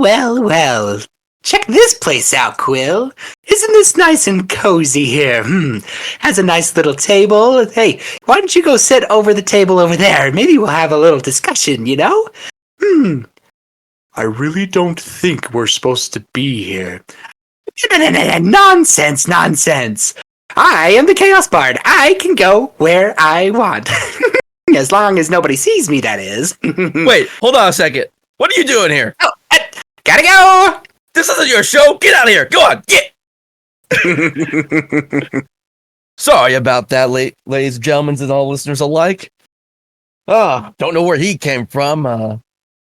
Well. Check this place out, Quill. Isn't this nice and cozy here? Has a nice little table. Hey, why don't you go sit over the table over there? Maybe we'll have a little discussion, you know? I really don't think we're supposed to be here. Nonsense. I am the Chaos Bard. I can go where I want. As long as nobody sees me, that is. Wait, hold on a second. What are you doing here? Oh, gotta go! This isn't your show. Get out of here. Go on, get! Sorry about that, ladies and gentlemen, and all listeners alike. Don't know where he came from.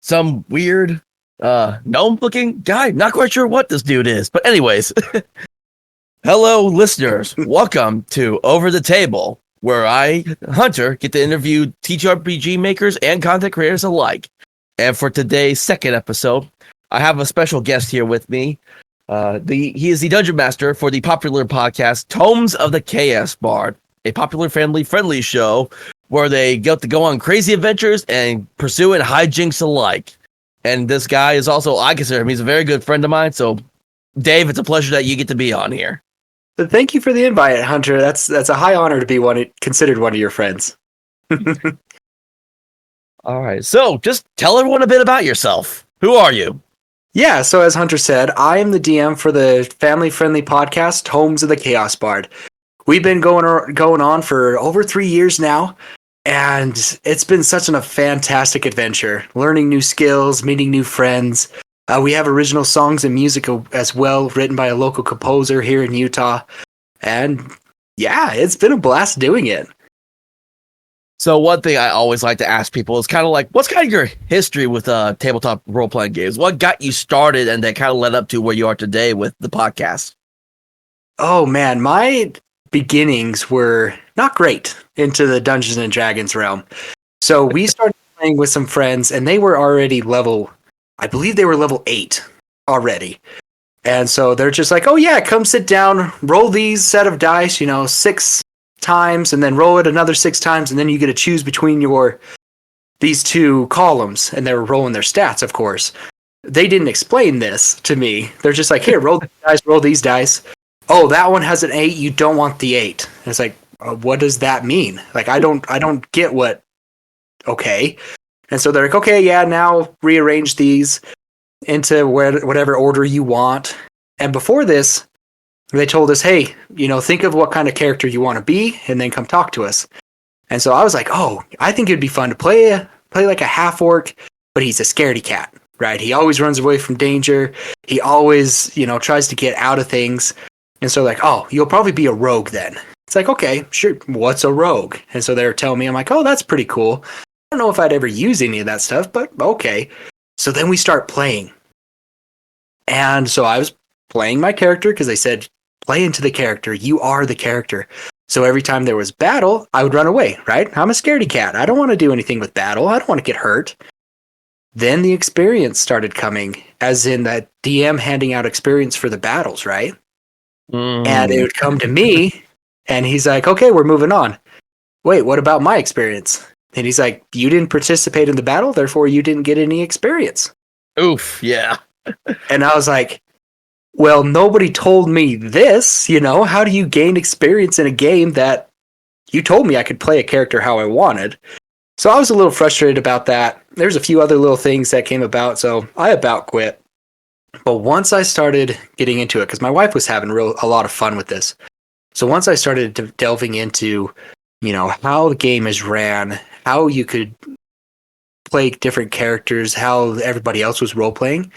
Some weird, gnome-looking guy. Not quite sure what this dude is. But anyways, hello, listeners. Welcome to Over the Table, where I, Hunter, get to interview TTRPG makers and content creators alike. And for today's second episode, I have a special guest here with me. He is the Dungeon Master for the popular podcast Tomes of the Chaos Bard, a popular family-friendly show where they get to go on crazy adventures and pursuing hijinks alike. And this guy is also, I consider him, he's a very good friend of mine. So, Dave, it's a pleasure that you get to be on here. Thank you for the invite, Hunter. That's a high honor to be considered one of your friends. All right, so just tell everyone a bit about yourself. Who are you? Yeah, so as Hunter said, I am the DM for the family-friendly podcast, Tomes of the Chaos Bard. We've been going on for over 3 years now, and it's been such a fantastic adventure. Learning new skills, meeting new friends. We have original songs and music as well, written by a local composer here in Utah. And yeah, it's been a blast doing it. So one thing I always like to ask people is kind of like, what's kind of your history with tabletop role-playing games? What got you started and then kind of led up to where you are today with the podcast? Oh man, my beginnings were not great into the Dungeons and Dragons realm. So we started playing with some friends and they were already level 8 already. And so they're just like, oh yeah, come sit down, roll these set of dice, 6 times, and then roll it another 6 times, and then you get to choose between these two columns, and they're rolling their stats, of course. They didn't explain this to me. They're just like, here, roll these dice. Oh, that one has an 8, you don't want the 8. And it's like, what does that mean? Like, I don't get what, okay. And so they're like, okay, yeah, now rearrange these into whatever order you want. And before this, they told us, hey, think of what kind of character you want to be, and then come talk to us. And so I was like, oh, I think it'd be fun to play like a half-orc, but he's a scaredy cat, right? He always runs away from danger. He always, tries to get out of things. And so like, oh, you'll probably be a rogue then. It's like, okay, sure, what's a rogue? And so they're telling me, I'm like, oh, that's pretty cool. I don't know if I'd ever use any of that stuff, but okay. So then we start playing. And so I was playing my character because they said, play into the character. You are the character. So every time there was battle, I would run away, right? I'm a scaredy cat. I don't want to do anything with battle. I don't want to get hurt. Then the experience started coming, as in that DM handing out experience for the battles, right? And it would come to me, and he's like, okay, we're moving on. Wait, what about my experience? And he's like, you didn't participate in the battle, therefore you didn't get any experience. Oof, yeah. And I was like, well, nobody told me this, how do you gain experience in a game that you told me I could play a character how I wanted? So I was a little frustrated about that. There's a few other little things that came about, so I about quit. But once I started getting into it, because my wife was having a lot of fun with this. So once I started delving into, how the game is ran, how you could play different characters, how everybody else was role-playing,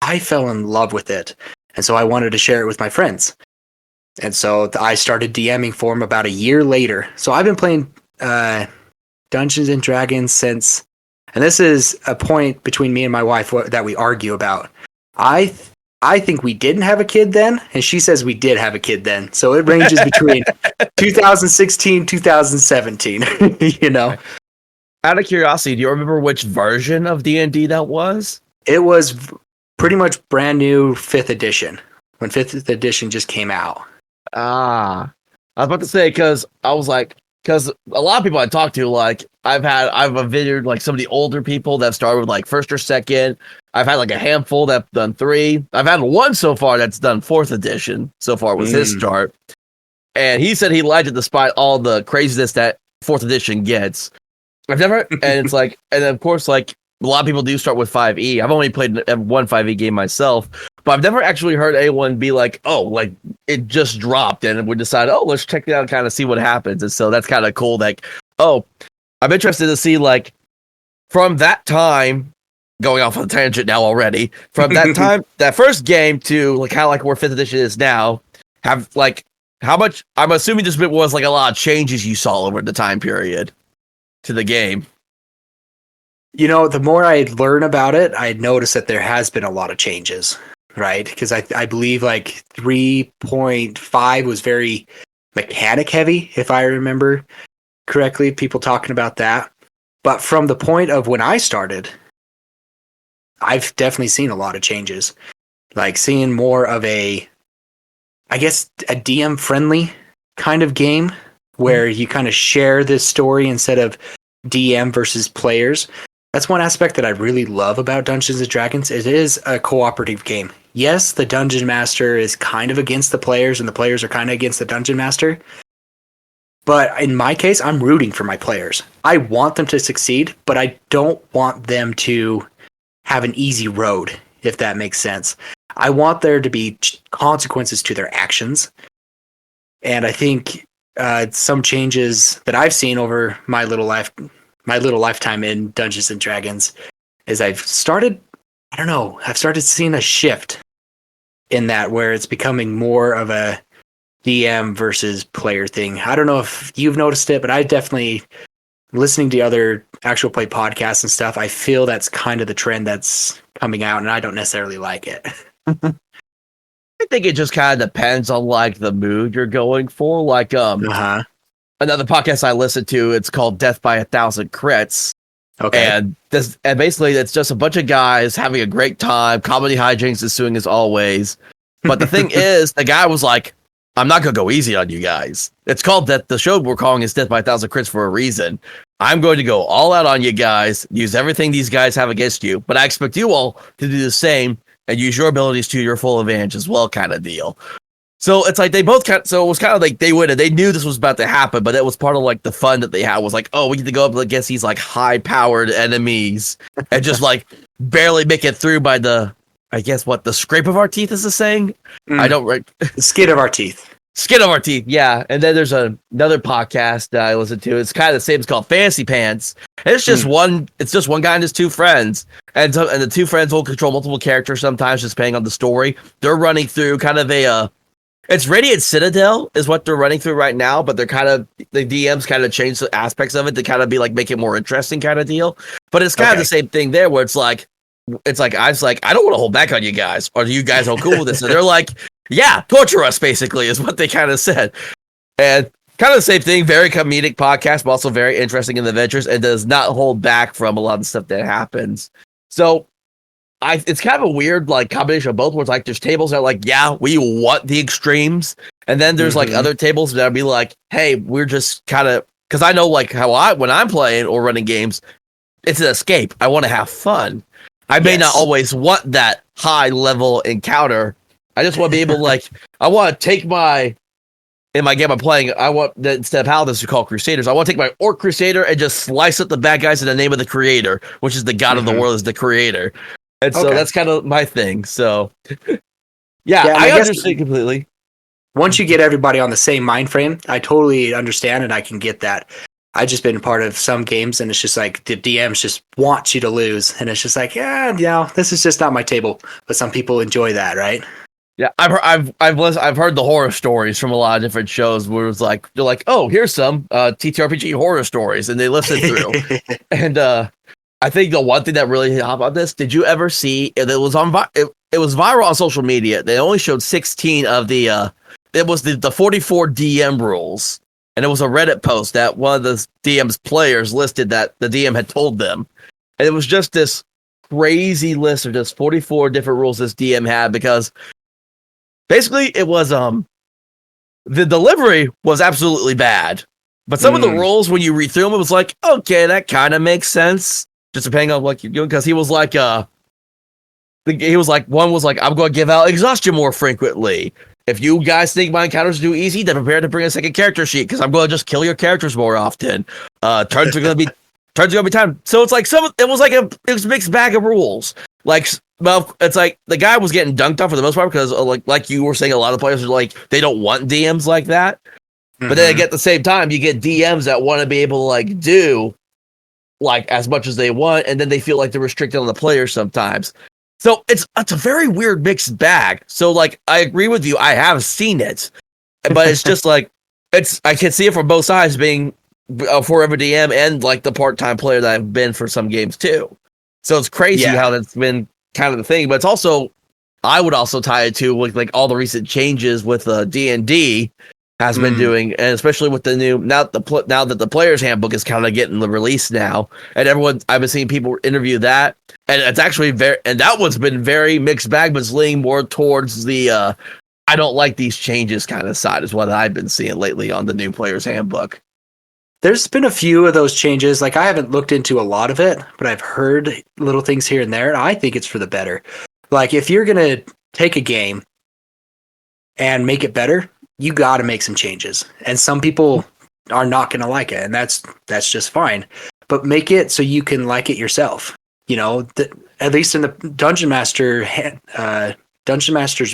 I fell in love with it. And so I wanted to share it with my friends. And so I started DMing for them about a year later. So I've been playing Dungeons and Dragons since, and this is a point between me and my wife that we argue about. I think we didn't have a kid then, and she says we did have a kid then. So it ranges between 2016, 2017, Out of curiosity, do you remember which version of D&D that was? It was pretty much brand new 5th edition, when 5th edition just came out. I was about to say, because I was like, because a lot of people I talk to, like I've videoed like some of the older people that started with like first or second. I've had like a handful that done 3. I've had one so far that's done 4th edition so far was his start. And he said he liked it despite all the craziness that 4th edition gets. I've never, and it's like, and of course, like a lot of people do start with 5e. I've only played one 5e game myself, but I've never actually heard anyone be like, oh, like it just dropped and we decided, oh, let's check it out and kind of see what happens. And so that's kind of cool. Like, oh, I'm interested to see like from that time, going off on a tangent now already, from that time, that first game to like how like where 5th edition is now, have like how much, I'm assuming this bit was like a lot of changes you saw over the time period to the game. You know, the more I learn about it, I notice that there has been a lot of changes, right? Because I believe like 3.5 was very mechanic heavy, if I remember correctly, people talking about that. But from the point of when I started, I've definitely seen a lot of changes. Like seeing more of a, I guess, a DM friendly kind of game where you kind of share this story instead of DM versus players. That's one aspect that I really love about Dungeons and Dragons. It is a cooperative game. Yes, the Dungeon Master is kind of against the players and the players are kind of against the Dungeon Master. But in my case, I'm rooting for my players. I want them to succeed, but I don't want them to have an easy road, if that makes sense. I want there to be consequences to their actions. And I think some changes that I've seen over my little lifetime in Dungeons and Dragons is I've started seeing a shift in that where it's becoming more of a DM versus player thing. I don't know if you've noticed it, but I definitely, listening to other actual play podcasts and stuff, I feel that's kind of the trend that's coming out, and I don't necessarily like it. I think it just kind of depends on like the mood you're going for. Like another podcast I listen to, it's called Death by 1,000 Crits. Okay. And basically it's just a bunch of guys having a great time, comedy hijinks ensuing as always. But the thing is, the guy was like, I'm not gonna go easy on you guys. It's called that the show we're calling is Death by 1,000 Crits for a reason. I'm going to go all out on you guys, use everything these guys have against you, but I expect you all to do the same and use your abilities to your full advantage as well, kind of deal. So it's like they both so it was kind of like they knew this was about to happen, but it was part of like the fun that they had was like, oh, we get to go up against these like high powered enemies and just like barely make it through by the, I guess what the scrape of our teeth is the saying. I don't the skin of our teeth. Skin of our teeth, yeah. And then there's another podcast that I listen to. It's kind of the same. It's called Fantasy Pants. And it's just one. It's just one guy and his 2 friends, and the 2 friends will control multiple characters sometimes, just depending on the story. They're running through kind of it's Radiant Citadel is what they're running through right now, but they're kind of the DMs kind of change the aspects of it to kind of be like make it more interesting kind of deal. But it's kind of the same thing there, where it's like I was like, I don't want to hold back on you guys, or you guys are cool with this, and they're like, yeah, torture us, basically, is what they kind of said. And kind of the same thing, very comedic podcast, but also very interesting in the adventures, and does not hold back from a lot of the stuff that happens. So it's kind of a weird like combination of both, where it's like there's tables that are like, yeah, we want the extremes, and then there's like other tables that'll be like, hey, we're just kind of, because I know like how when I'm playing or running games, it's an escape. I want to have fun. I may not always want that high level encounter. I just want to be able to, like, I want to take in my game I'm playing, I want, instead of Paladins to call Crusaders, I want to take my Orc Crusader and just slice up the bad guys in the name of the Creator, which is the God of the world, is the Creator. And so that's kind of my thing. So, yeah, I understand completely. Once you get everybody on the same mind frame, I totally understand and I can get that. I've just been part of some games and it's just like the DMs just want you to lose. And it's just like, this is just not my table. But some people enjoy that, right? Yeah, I've heard the horror stories from a lot of different shows where it's like they're like, oh, here's some TTRPG horror stories, and they listen through. And I think the one thing that really hit hop on this, did you ever see it was it was viral on social media? They only showed 16 of the it was the 44 DM rules, and it was a Reddit post that one of the DM's players listed that the DM had told them, and it was just this crazy list of just 44 different rules this DM had because. Basically, it was the delivery was absolutely bad. But some of the rules, when you read through them, it was like, okay, that kind of makes sense. Just depending on what you're doing, because he was like, one was like, I'm going to give out exhaustion more frequently. If you guys think my encounters are too easy, then prepare to bring a second character sheet because I'm going to just kill your characters more often. Turns are going to be time. So it's like it was a mixed bag of rules. Like, well, it's like the guy was getting dunked on for the most part because like you were saying, a lot of players are like they don't want DMs like that. But then at the same time, you get DMs that want to be able to like do like as much as they want, and then they feel like they're restricted on the players sometimes. So it's a very weird mixed bag. So like I agree with you, I have seen it, but it's just like I can see it from both sides, being a forever DM and like the part-time player that I've been for some games too. So it's crazy how that's been kind of the thing, but it's also I would also tie it to like all the recent changes with D&D has been doing, and especially with the new now that the player's handbook is kind of getting the release now, and I've been seeing people interview that, and it's actually that one's been very mixed bag, but it's leaning more towards the I don't like these changes kind of side is what I've been seeing lately on the new player's handbook. There's been a few of those changes. Like, I haven't looked into a lot of it, but I've heard little things here and there, and I think it's for the better. Like, if you're gonna take a game and make it better, you got to make some changes, and some people are not going to like it, and that's just fine. But make it so you can like it yourself. You know, at least in the Dungeon Master's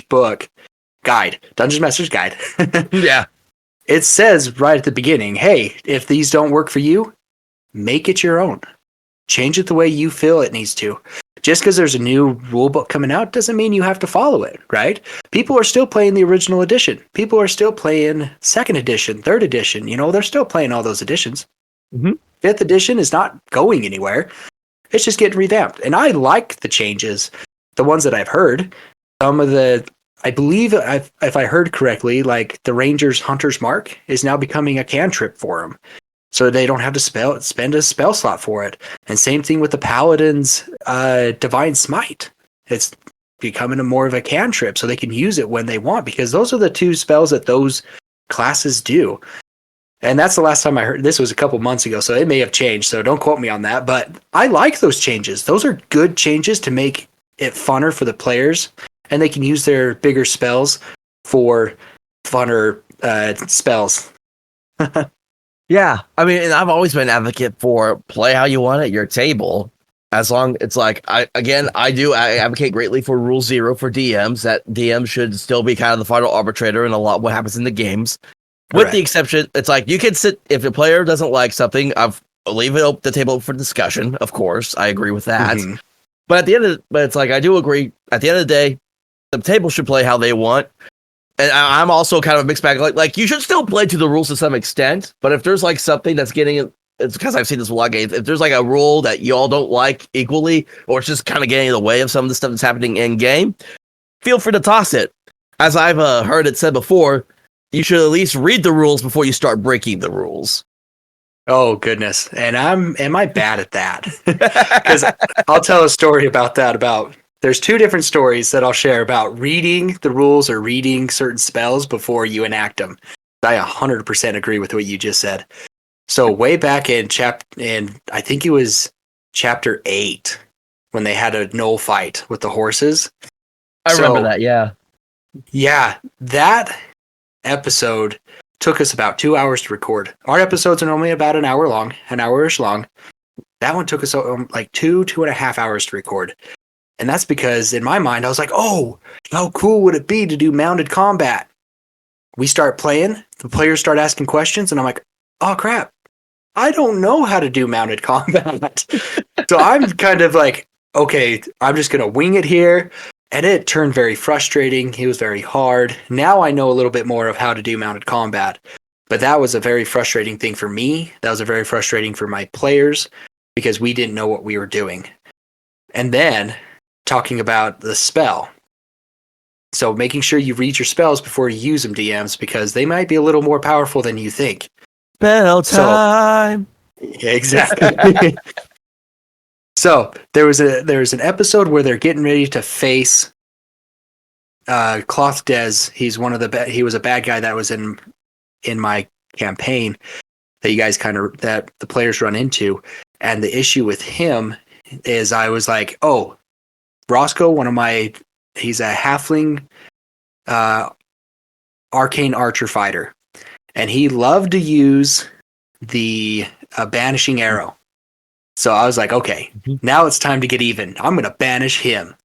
book guide, Dungeon Master's Guide. Yeah, it says right at the beginning, hey, if these don't work for you, make it your own. Change it the way you feel it needs to. Just because there's a new rule book coming out doesn't mean you have to follow it, right? People are still playing the original edition. People are still playing second edition, third edition. You know, they're still playing all those editions. Fifth edition is not going anywhere. It's just getting revamped. And I like the changes, the ones that I've heard. Some of I believe, if I heard correctly, like the Ranger's Hunter's Mark is now becoming a cantrip for them. So they don't have to spend a spell slot for it. And same thing with the Paladin's Divine Smite. It's becoming more of a cantrip, so they can use it when they want, because those are the two spells that those classes do. And that's the last time I heard. This was a couple months ago, so it may have changed, so don't quote me on that. But I like those changes. Those are good changes to make it funner for the players, and they can use their bigger spells for funner spells. Yeah, I mean, and I've always been an advocate for play how you want at your table. As long it's like I advocate greatly for Rule 0 for DMs, that DMs should still be kind of the final arbitrator in a lot what happens in the games. With the exception, it's like you can sit if a player doesn't like something, I'll leave it the table for discussion. Of course, I agree with that. But it's like I do agree. At the end of the day, the table should play how they want. And I'm also kind of a mixed bag. Like you should still play to the rules to some extent, but if there's like something that's it's because I've seen this a lot of games. If there's like a rule that y'all don't like equally, or it's just kind of getting in the way of some of the stuff that's happening in game, feel free to toss it. As I've heard it said before, you should at least read the rules before you start breaking the rules. Oh goodness, and am I bad at that? Because I'll tell a story about that. There's two different stories that I'll share about reading the rules or reading certain spells before you enact them. I 100% agree with what you just said. So way back in I think it was chapter 8, when they had a knoll fight with the horses. I remember that, yeah. Yeah, that episode took us about 2 hours to record. Our episodes are normally about an hour-ish long. That one took us like 2.5 hours to record. And that's because in my mind, I was like, oh, how cool would it be to do mounted combat? We start playing, the players start asking questions, and I'm like, oh crap, I don't know how to do mounted combat. So I'm kind of like, okay, I'm just going to wing it here. And it turned very frustrating. It was very hard. Now I know a little bit more of how to do mounted combat. But that was a very frustrating thing for me. That was a very frustrating for my players, because we didn't know what we were doing. And then talking about the spell. So making sure you read your spells before you use them, DMs, because they might be a little more powerful than you think. Spell time. Yeah, exactly. So there was an episode where they're getting ready to face Cloth Des. He was a bad guy that was in my campaign, that the players run into. And the issue with him is I was like, oh, Roscoe, he's a halfling arcane archer fighter, and he loved to use the banishing arrow. So I was like, okay, now it's time to get even. I'm going to banish him.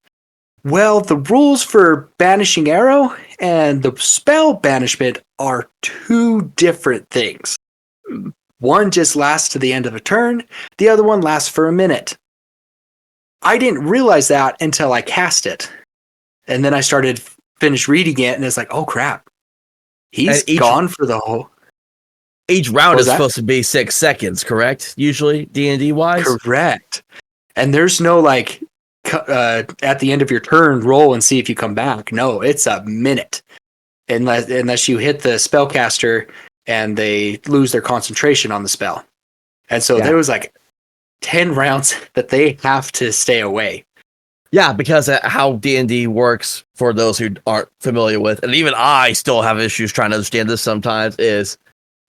Well, the rules for banishing arrow and the spell banishment are two different things. One just lasts to the end of a turn. The other one lasts for a minute. I didn't realize that until I cast it. And then I finished reading it, and it's like, oh crap. He's gone for the whole... Each round is supposed to be 6 seconds, correct? Usually, D&D wise? Correct. And there's no like, at the end of your turn, roll and see if you come back. No, it's a minute. Unless you hit the spellcaster and they lose their concentration on the spell. And so there was like 10 rounds that they have to stay away. Yeah, because how D&D works, for those who aren't familiar with, and even I still have issues trying to understand this sometimes, is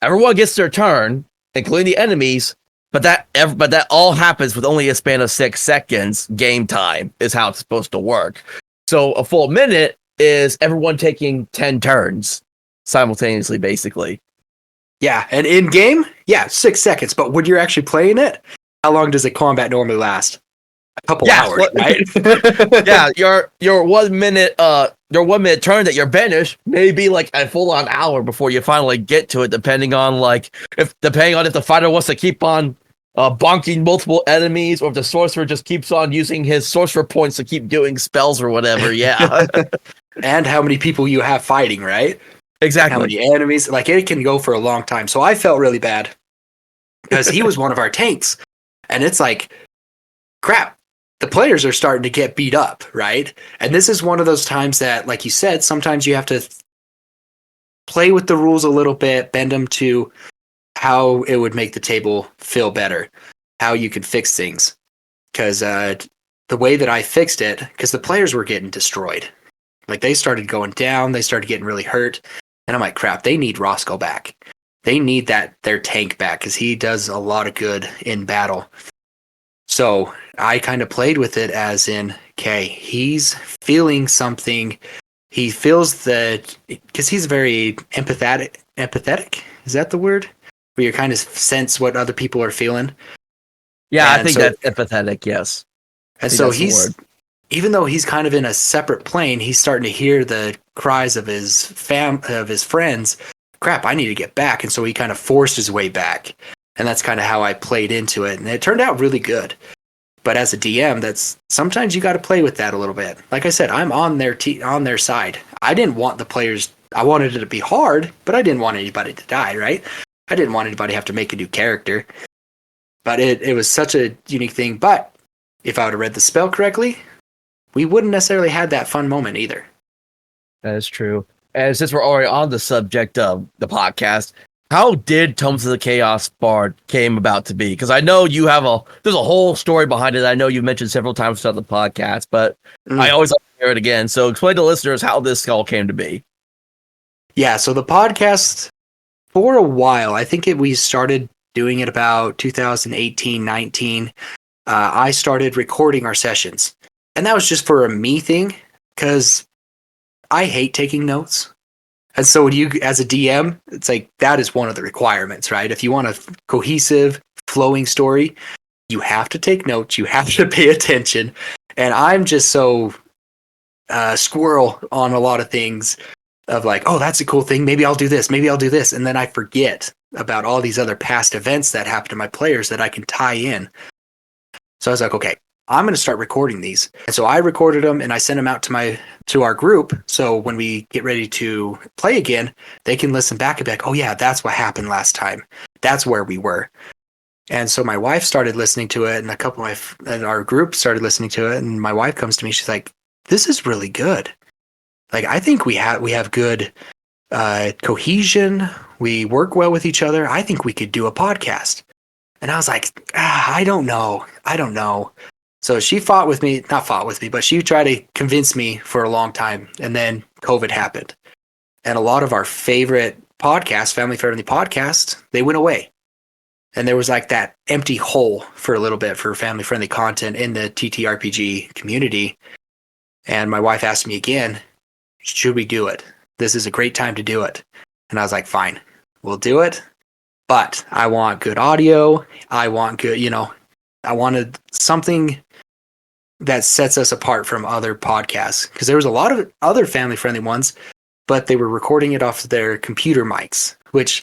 everyone gets their turn, including the enemies, but that all happens with only a span of 6 seconds. Game time is how it's supposed to work. So a full minute is everyone taking 10 turns simultaneously, basically. Yeah, and in game, 6 seconds. But when you're actually playing it, how long does the combat normally last? A couple hours, right? Yeah, your 1 minute turn that you're banished may be like a full on hour before you finally get to it, depending on if the fighter wants to keep on bonking multiple enemies, or if the sorcerer just keeps on using his sorcerer points to keep doing spells or whatever. Yeah. And how many people you have fighting, right? Exactly. How many enemies? Like, it can go for a long time. So I felt really bad because he was one of our tanks, and it's like, crap. The players are starting to get beat up, right? And this is one of those times that, like you said, sometimes you have to play with the rules a little bit, bend them to how it would make the table feel better, how you could fix things. Because the way that I fixed it, because the players were getting destroyed. Like, they started going down, they started getting really hurt. And I'm like, crap, they need Roscoe back. They need their tank back, because he does a lot of good in battle. So I kind of played with it as in, okay, he's feeling something. He feels that, because he's very empathetic. Is that the word? Where you kind of sense what other people are feeling. Yeah, I think that's empathetic, yes. And so even though he's kind of in a separate plane, he's starting to hear the cries of his friends. Crap, I need to get back. And so he kind of forced his way back. And that's kind of how I played into it. And it turned out really good. But as a DM, that's sometimes you got to play with that a little bit. Like I said, I'm on their side. I didn't want the players. I wanted it to be hard, but I didn't want anybody to die, right? I didn't want anybody to have to make a new character. But it was such a unique thing. But if I would have read the spell correctly, we wouldn't necessarily had that fun moment either. That is true. And since we're already on the subject of the podcast, how did Tomes of the Chaos Bard came about to be? Because I know there's a whole story behind it. I know you've mentioned several times on the podcast, but I always like to hear it again. So explain to listeners how this all came to be. Yeah, so the podcast, for a while, I think we started doing it about 2018, 19. I started recording our sessions. And that was just for a me thing, because I hate taking notes. And so when you, as a DM, it's like, that is one of the requirements, right? If you want a cohesive, flowing story, you have to take notes, you have to pay attention. And I'm just so squirrel on a lot of things of like, oh, that's a cool thing. Maybe I'll do this. Maybe I'll do this. And then I forget about all these other past events that happened to my players that I can tie in. So I was like, okay, I'm going to start recording these. And so I recorded them and I sent them out to our group. So when we get ready to play again, they can listen back and be like, oh yeah, that's what happened last time. That's where we were. And so my wife started listening to it, and a couple of our group started listening to it. And my wife comes to me, she's like, this is really good. Like, I think we have good cohesion. We work well with each other. I think we could do a podcast. And I was like, I don't know. So she not fought with me, but she tried to convince me for a long time. And then COVID happened. And a lot of our favorite podcasts, family-friendly podcasts, they went away. And there was like that empty hole for a little bit for family friendly content in the TTRPG community. And my wife asked me again, should we do it? This is a great time to do it. And I was like, fine, we'll do it. But I want good audio. I want good, I wanted something that sets us apart from other podcasts. Because there was a lot of other family friendly ones, but they were recording it off their computer mics, which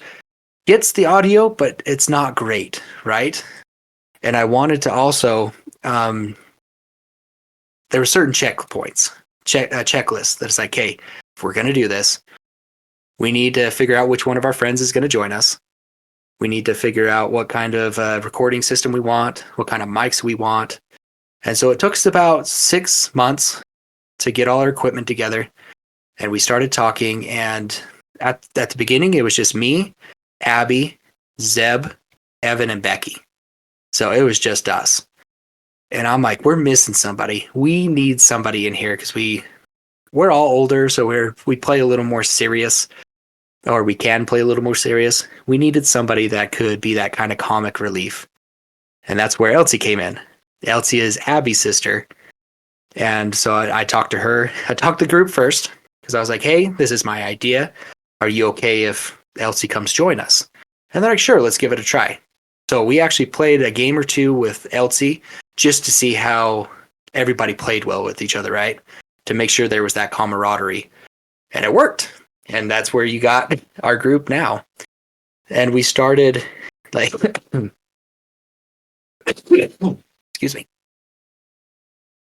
gets the audio, but it's not great, right? And I wanted to also, there were certain checklists that's like, hey, if we're going to do this, we need to figure out which one of our friends is going to join us. We need to figure out what kind of recording system we want, what kind of mics we want. And so it took us about 6 months to get all our equipment together. And we started talking. And at the beginning, it was just me, Abby, Zeb, Evan, and Becky. So it was just us. And I'm like, we're missing somebody. We need somebody in here because we're all older, so we play a little more serious, or we can play a little more serious. We needed somebody that could be that kind of comic relief. And that's where Elsie came in. Elsie is Abby's sister. And so I talked to her. I talked to the group first because I was like, hey, this is my idea. Are you okay if Elsie comes join us? And they're like, sure, let's give it a try. So we actually played a game or two with Elsie just to see how everybody played well with each other, right? To make sure there was that camaraderie. And it worked. And that's where you got our group now. And we started like excuse me.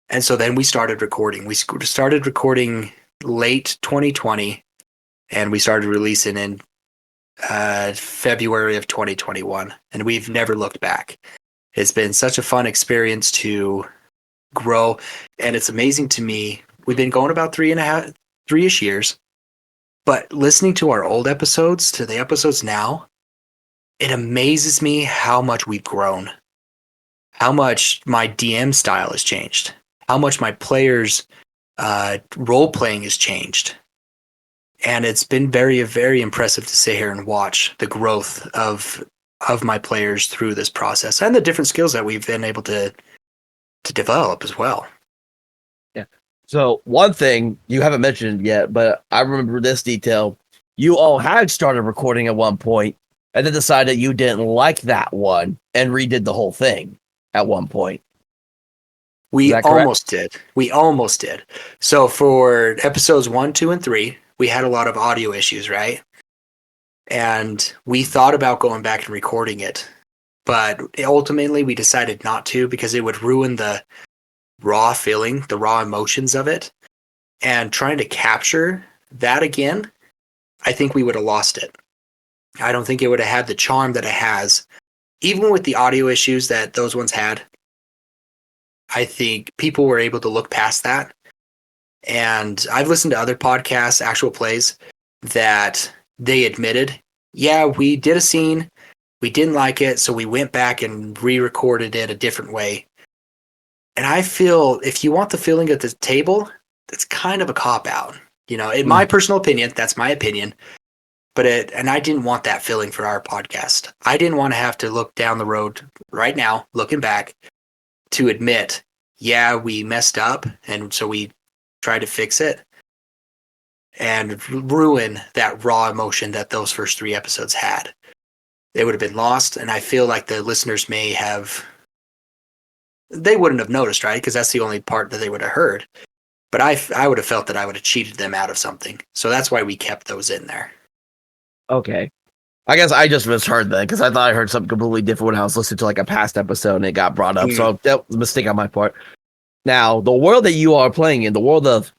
And so then we started recording. We started recording late 2020 and we started releasing in February of 2021. And we've never looked back. It's been such a fun experience to grow. And it's amazing to me. We've been going about 3-ish years. But listening to our old episodes to the episodes now, it amazes me how much we've grown. How much my DM style has changed. How much my players' role-playing has changed. And it's been very, very impressive to sit here and watch the growth of my players through this process and the different skills that we've been able to develop as well. Yeah. So one thing you haven't mentioned yet, but I remember this detail. You all had started recording at one point and then decided you didn't like that one and redid the whole thing at one point. We almost did. So for episodes 1, 2, and 3, we had a lot of audio issues, right? And we thought about going back and recording it. But ultimately, we decided not to because it would ruin the raw feeling, the raw emotions of it. And trying to capture that again, I think we would have lost it. I don't think it would have had the charm that it has. Even with the audio issues that those ones had, I think people were able to look past that. And I've listened to other podcasts, actual plays, that they admitted, yeah, we did a scene, we didn't like it, so we went back and re-recorded it a different way. And I feel if you want the feeling at the table, that's kind of a cop-out. In my personal opinion, that's my opinion. And I didn't want that feeling for our podcast. I didn't want to have to look down the road right now, looking back, to admit, yeah, we messed up, and so we tried to fix it, and ruin that raw emotion that those first 3 episodes had. They would have been lost, and I feel like the listeners they wouldn't have noticed, right? Because that's the only part that they would have heard. But I would have felt that I would have cheated them out of something. So that's why we kept those in there. Okay. I guess I just misheard that because I thought I heard something completely different when I was listening to like a past episode and it got brought up. So that was a mistake on my part. Now, the world that you are playing in, the world of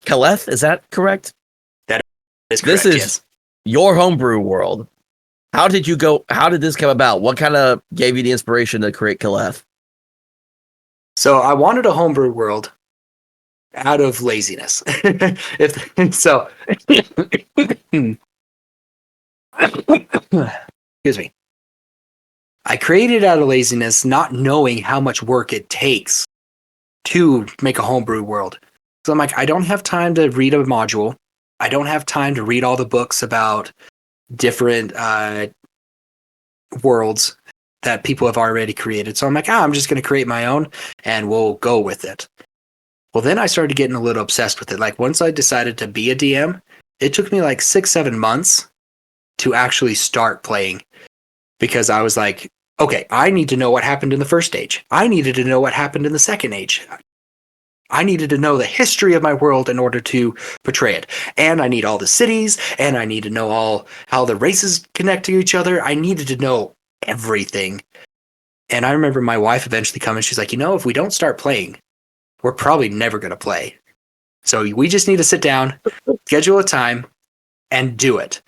Caleth, is that correct? That is correct, This is yes. your homebrew world. How did this come about? What kind of gave you the inspiration to create Caleth? So I wanted a homebrew world out of laziness. Excuse me. I created out of laziness, not knowing how much work it takes to make a homebrew world. So I'm like, I don't have time to read a module. I don't have time to read all the books about different worlds. that people have already created. So I'm like, I'm just going to create my own and we'll go with it. Well, then I started getting a little obsessed with it. Like once I decided to be a DM, it took me like 6-7 months to actually start playing because I was like, okay, I need to know what happened in the first age. I needed to know what happened in the second age. I needed to know the history of my world in order to portray it. And I need all the cities, and I need to know all how the races connect to each other. I needed to know everything. And I remember my wife eventually coming, she's like, if we don't start playing, we're probably never going to play. So we just need to sit down, schedule a time, and do it.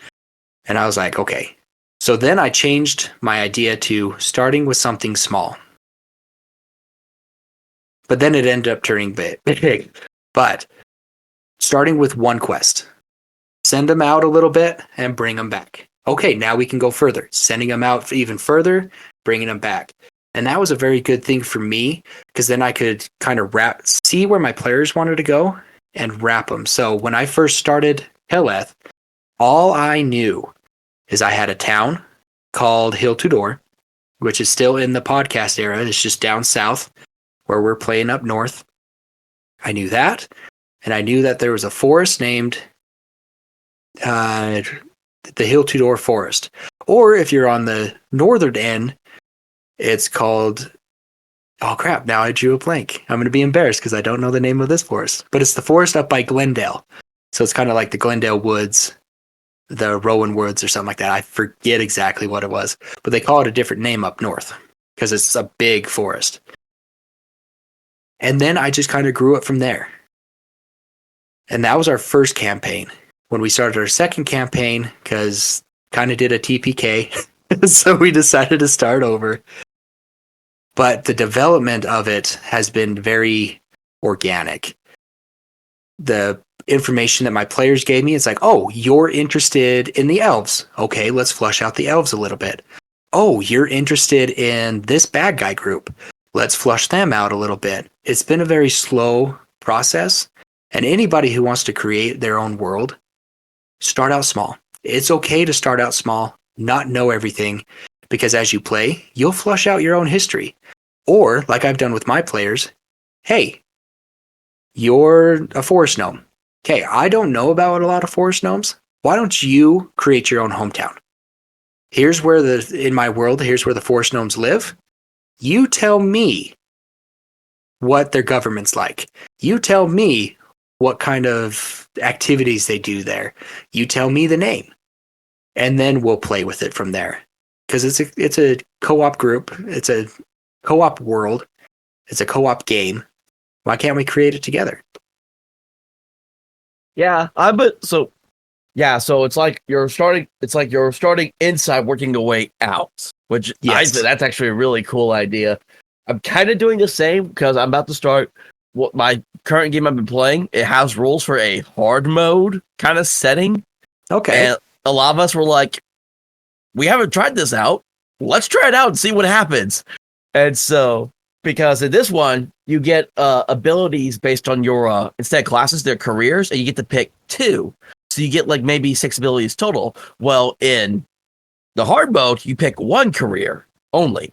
And I was like, okay. So then I changed my idea to starting with something small. But then it ended up turning big. But starting with one quest, send them out a little bit and bring them back. Okay, now we can go further. Sending them out even further, bringing them back. And that was a very good thing for me because then I could kind of see where my players wanted to go and wrap them. So when I first started Heleth, all I knew is I had a town called Hill Tudor, which is still in the podcast era. It's just down south where we're playing up north. I knew that. And I knew that there was a forest named the Hill Tudor Forest. Or if you're on the northern end, it's called, oh crap, now I drew a blank. I'm going to be embarrassed because I don't know the name of this forest. But it's the forest up by Glendale. So it's kind of like the Glendale Woods, the Rowan Woods or something like that. I forget exactly what it was. But they call it a different name up north because it's a big forest. And then I just kind of grew it from there. And that was our first campaign. When we started our second campaign, because kind of did a TPK, so we decided to start over. But the development of it has been very organic. The information that my players gave me, it's like, oh, you're interested in the elves. Okay, let's flush out the elves a little bit. Oh, you're interested in this bad guy group. Let's flush them out a little bit. It's been a very slow process. And anybody who wants to create their own world, start out small. It's okay to start out small, not know everything, because as you play, you'll flush out your own history. Or, like I've done with my players, hey, you're a forest gnome. Okay, I don't know about a lot of forest gnomes. Why don't you create your own hometown? Here's where in my world, here's where the forest gnomes live. You tell me what their government's like. You tell me what kind of activities they do there. You tell me the name. And then we'll play with it from there. Because it's a co-op group. It's a co-op world. It's a co-op game. Why can't we create it together? Yeah, so it's like you're starting inside, working your way out, which Yes. that's actually a really cool idea. I'm kind of doing the same because I'm about to start what my current game I've been playing. It has rules for a hard mode kind of setting. Okay. And a lot of us were like, we haven't tried this out. Let's try it out and see what happens. And so, because in this one, you get abilities based on your, instead of classes, they're careers, and you get to pick 2. So you get like maybe 6 abilities total. Well, in the hard mode, you pick 1 career only.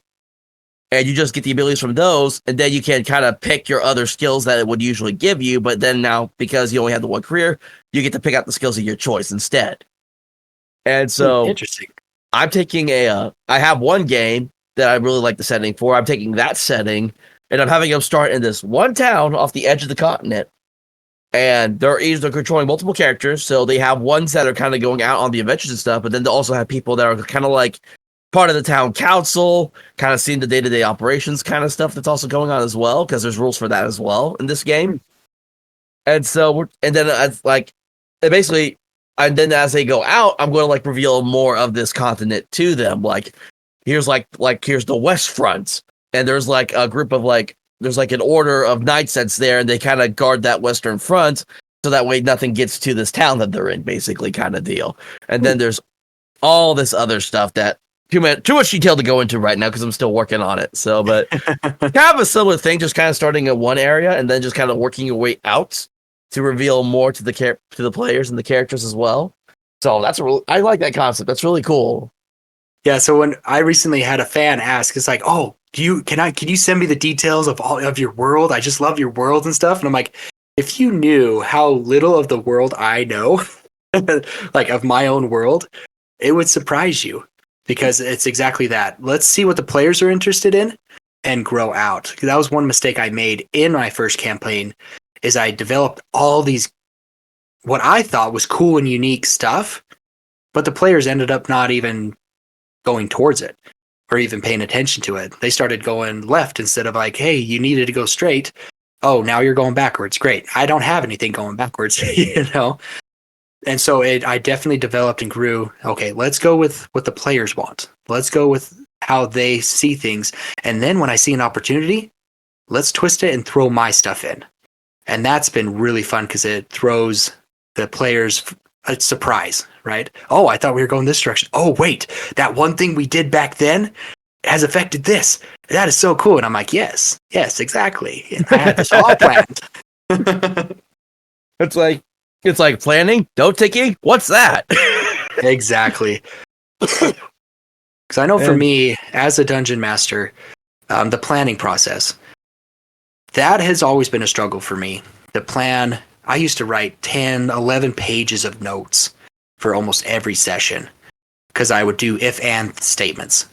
And you just get the abilities from those, and then you can kind of pick your other skills that it would usually give you. But then now, because you only have the 1 career, you get to pick out the skills of your choice instead. And so, interesting. I'm taking I have one game that I really like the setting for. I'm taking that setting, and I'm having them start in this one town off the edge of the continent. And they're either controlling multiple characters, so they have ones that are kind of going out on the adventures and stuff, but then they also have people that are kind of like part of the town council, kind of seeing the day-to-day operations kind of stuff that's also going on as well, because there's rules for that as well in this game. And so, and then as they go out, I'm going to like reveal more of this continent to them. Like here's the West Front, and there's like a group of there's like an order of knights that's there, and they kind of guard that Western Front, so that way nothing gets to this town that they're in, basically kind of deal. And then there's all this other stuff that too much detail to go into right now because I'm still working on it. So, but kind of a similar thing, just kind of starting in one area and then just kind of working your way out to reveal more to the players and the characters as well. So I like that concept. That's really cool. Yeah, so when I recently had a fan ask, it's like, "Oh, can you send me the details of all of your world? I just love your world and stuff." And I'm like, if you knew how little of the world I know, like of my own world, it would surprise you because it's exactly that. Let's see what the players are interested in and grow out. 'Cause that was one mistake I made in my first campaign is I developed all these what I thought was cool and unique stuff, but the players ended up not even going towards it or even paying attention to it. They started going left instead of like, hey, you needed to go straight. Oh, now you're going backwards. Great. I don't have anything going backwards, you know? And so I definitely developed and grew. Okay, let's go with what the players want. Let's go with how they see things. And then when I see an opportunity, let's twist it and throw my stuff in. And that's been really fun because it throws the players a surprise, right? Oh, I thought we were going this direction. Oh, wait, that one thing we did back then has affected this. That is so cool. And I'm like, yes, exactly. And I had this all planned. It's like planning, don't taking. What's that? Exactly. Because I know for me, as a dungeon master, the planning process, that has always been a struggle for me. The plan, I used to write 10, 11 pages of notes for almost every session because I would do if and statements.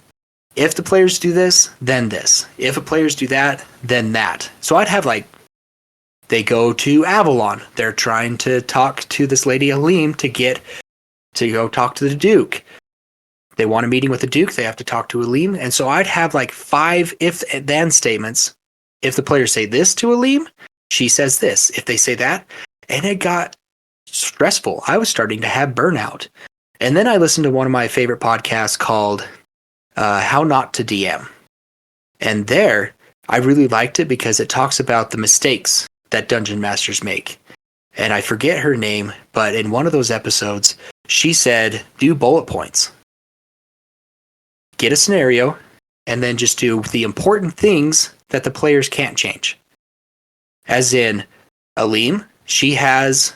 If the players do this, then this. If the players do that, then that. So I'd have like, they go to Avalon. They're trying to talk to this lady Alim to go talk to the Duke. They want a meeting with the Duke. They have to talk to Alim. And so I'd have like 5 if then statements. If the players say this to Alim, she says this. If they say that, and it got stressful. I was starting to have burnout. And then I listened to one of my favorite podcasts called How Not to DM. And there, I really liked it because it talks about the mistakes that dungeon masters make. And I forget her name, but in one of those episodes, she said, do bullet points. Get a scenario, and then just do the important things that the players can't change. As in, Alim, she has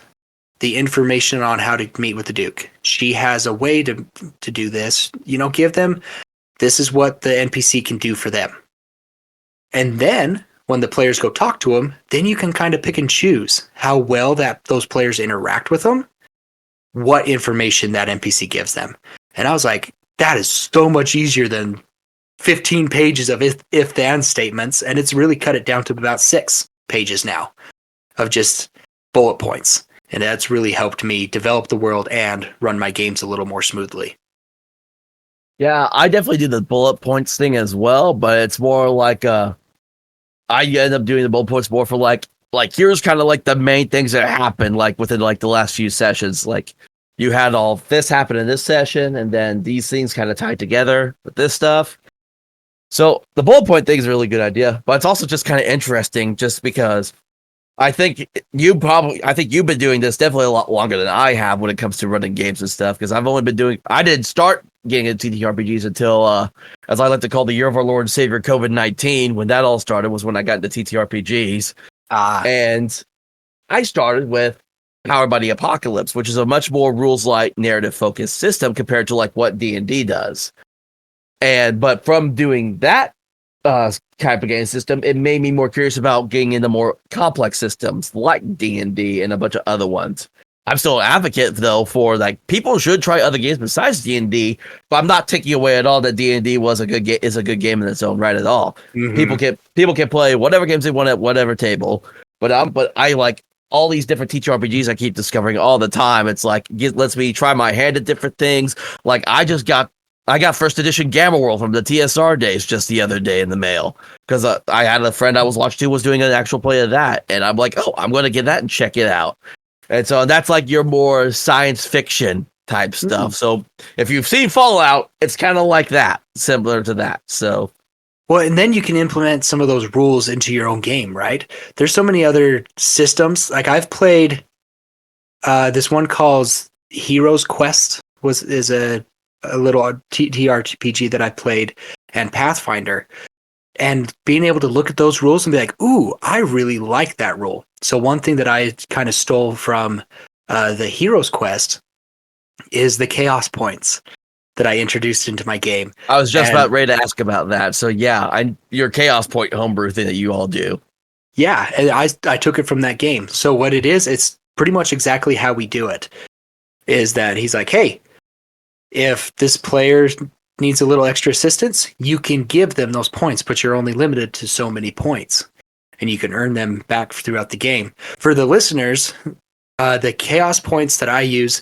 the information on how to meet with the Duke. She has a way to do this. Give them, this is what the NPC can do for them. And then, when the players go talk to them, then you can kind of pick and choose how well that those players interact with them, what information that NPC gives them. And I was like, that is so much easier than 15 pages of if-then statements, and it's really cut it down to about 6 pages now of just bullet points. And that's really helped me develop the world and run my games a little more smoothly. Yeah, I definitely do the bullet points thing as well, but it's more like I end up doing the bullet points more for like here's kind of like the main things that happen like within like the last few sessions. Like you had all this happen in this session, and then these things kind of tied together with this stuff. So the bullet point thing is a really good idea, but it's also just kind of interesting just because I think you've been doing this definitely a lot longer than I have when it comes to running games and stuff, because I didn't start getting into TTRPGs until, as I like to call the year of our Lord and Savior, COVID-19, when that all started was when I got into TTRPGs. And I started with Powered by the Apocalypse, which is a much more rules-light, narrative-focused system compared to like what D&D does. But from doing that type of game system, it made me more curious about getting into more complex systems like D&D and a bunch of other ones. I'm still an advocate though for like people should try other games besides D&D, but I'm not taking away at all that D&D is a good game in its own right at all. Mm-hmm. People can play whatever games they want at whatever table, but I like all these different TTRPGs I keep discovering all the time. It's like lets me try my hand at different things. Like I got first edition Gamma World from the TSR days just the other day in the mail because I had a friend I was watching who was doing an actual play of that, and I'm like, oh, I'm going to get that and check it out. And so that's like your more science fiction type stuff. So if you've seen Fallout, it's kind of like that, similar to that. So, well, and then you can implement some of those rules into your own game, right? There's so many other systems. Like I've played this one called Heroes Quest is a little TRPG that I played, and Pathfinder, and being able to look at those rules and be like, ooh, I really like that rule. So one thing that I kind of stole from the Heroes Quest is the chaos points. that I introduced into my game. I was just And about ready to ask about that. So yeah, your Chaos Point homebrew thing that you all do. yeah, and I took it from that game. So what it is, it's pretty much exactly how we do it. Is that he's like, hey, if this player needs a little extra assistance, you can give them those points, but you're only limited to so many points, and you can earn them back throughout the game. For the listeners, the chaos points that I use,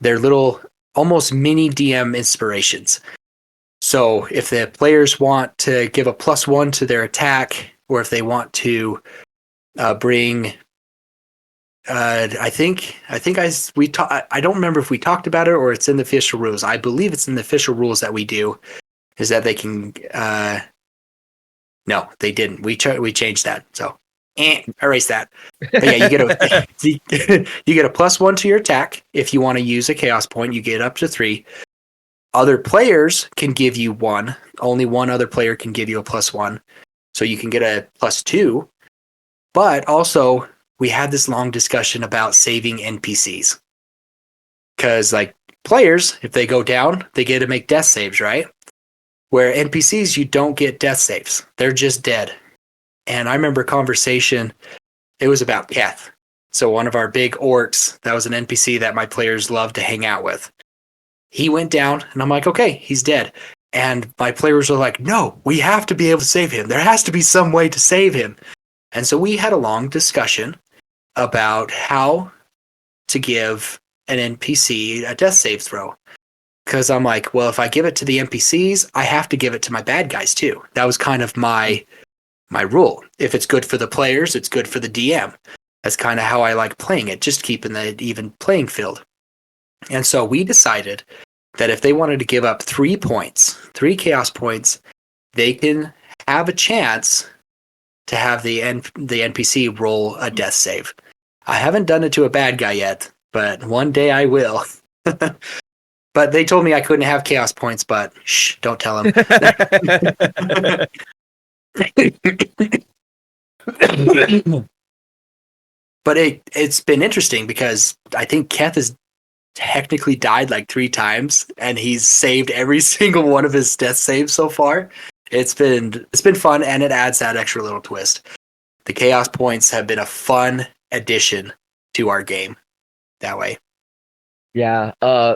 they're little, almost mini DM inspirations. So if the players want to give a +1 to their attack, or if they want to bring I don't remember if we talked about it or it's in the official rules. I believe it's in the official rules that we do is that they can no, they didn't. We changed that. So erase that. But yeah, you get a you get a +1 to your attack if you want to use a chaos point. You get up to 3. Other players can give you 1. Only one other player can give you a +1. So you can get a +2. But also we had this long discussion about saving NPCs. Because, like, players, if they go down, they get to make death saves, right? Where NPCs, you don't get death saves. They're just dead. And I remember a conversation, it was about Keth. So one of our big orcs, that was an NPC that my players loved to hang out with. He went down, and I'm like, okay, he's dead. And my players were like, no, we have to be able to save him. There has to be some way to save him. And so we had a long discussion about how to give an NPC a death save throw. Because I'm like, well, if I give it to the NPCs, I have to give it to my bad guys too. That was kind of my rule. If it's good for the players, it's good for the DM. That's kind of how I like playing it, just keeping the even playing field. And so we decided that if they wanted to give up 3 points, 3 chaos points, they can have a chance to have the NPC roll a death save. I haven't done it to a bad guy yet, but one day I will. But they told me I couldn't have chaos points, but shh, don't tell them. But it's been interesting because I think Keth has technically died like 3 times, and he's saved every single one of his death saves so far. It's been fun, and it adds that extra little twist. The chaos points have been a fun addition to our game that way. Yeah.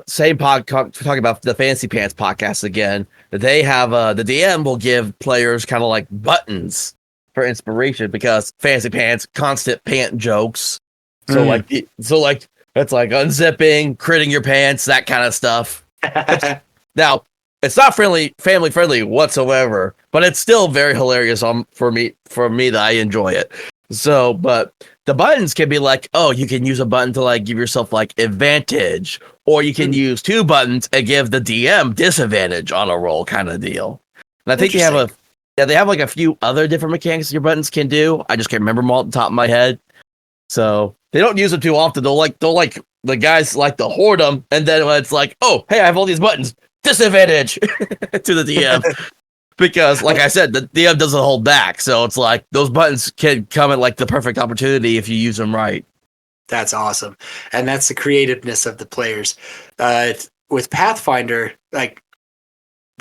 Same podcast talking about the Fancy Pants podcast again. They have the DM will give players kind of like buttons for inspiration because Fancy Pants constant pant jokes. So like it's like unzipping, critting your pants, that kind of stuff. Now, it's not family friendly whatsoever, but it's still very hilarious for me that I enjoy it. So, but the buttons can be like, oh, you can use a button to like give yourself like advantage, or you can use 2 buttons and give the DM disadvantage on a roll kind of deal. And I think they have like a few other different mechanics your buttons can do. I just can't remember them all at the top of my head. So they don't use them too often. They'll like the guys like to hoard them, and then when it's like, oh, hey, I have all these buttons, disadvantage to the DM. Because, like I said, the DM doesn't hold back. So it's like those buttons can come at like the perfect opportunity if you use them right. That's awesome. And that's the creativeness of the players. With Pathfinder, like,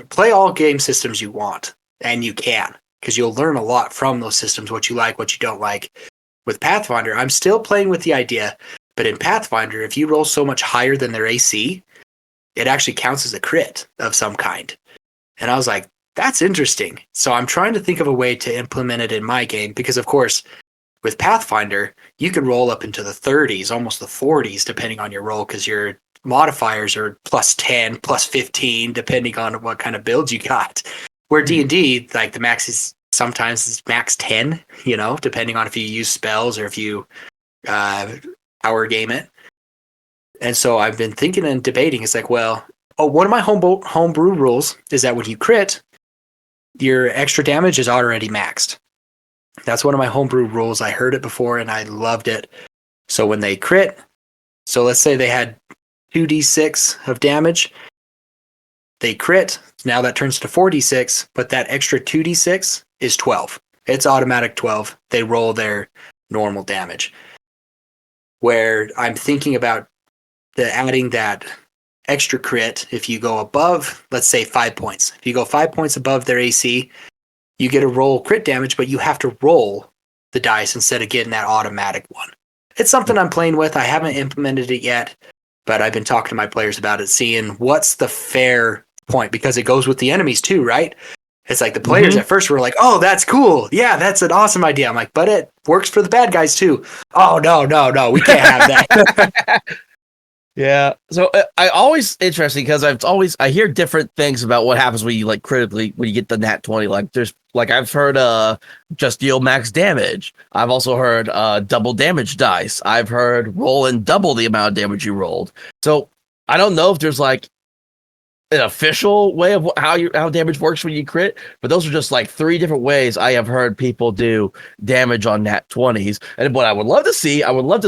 play all game systems you want, and you can, because you'll learn a lot from those systems, what you like, what you don't like. With Pathfinder, I'm still playing with the idea, but in Pathfinder, if you roll so much higher than their AC, it actually counts as a crit of some kind. And I was like, that's interesting. So I'm trying to think of a way to implement it in my game because, of course, with Pathfinder, you can roll up into the 30s, almost the 40s, depending on your roll, because your modifiers are +10, +15, depending on what kind of build you got. Where D&D, like the max is sometimes it's max 10, depending on if you use spells or if you power game it. And so I've been thinking and debating. It's like, well, one of my homebrew rules is that when you crit, your extra damage is already maxed. That's one of my homebrew rules. I heard it before and I loved it. So when they crit, so let's say they had 2d6 of damage, they crit, now that turns to 4d6, but that extra 2d6 is 12. It's automatic 12. They roll their normal damage. Where I'm thinking about adding that extra crit if you go above, let's say 5 points. If you go 5 points above their AC, you get a roll crit damage, but you have to roll the dice instead of getting that automatic one. It's something I'm playing with. I haven't implemented it yet, but I've been talking to my players about it, seeing what's the fair point, because it goes with the enemies too, right? It's like the players at first were like, oh, that's cool. Yeah, that's an awesome idea. I'm like, but it works for the bad guys too. Oh, no, we can't have that. Yeah. So I always interesting because I hear different things about what happens when you like critically when you get the nat 20. Like there's like I've heard just deal max damage. I've also heard double damage dice. I've heard roll and double the amount of damage you rolled. So I don't know if there's like an official way of how damage works when you crit, but those are just like 3 different ways I have heard people do damage on nat 20s. And what I would love to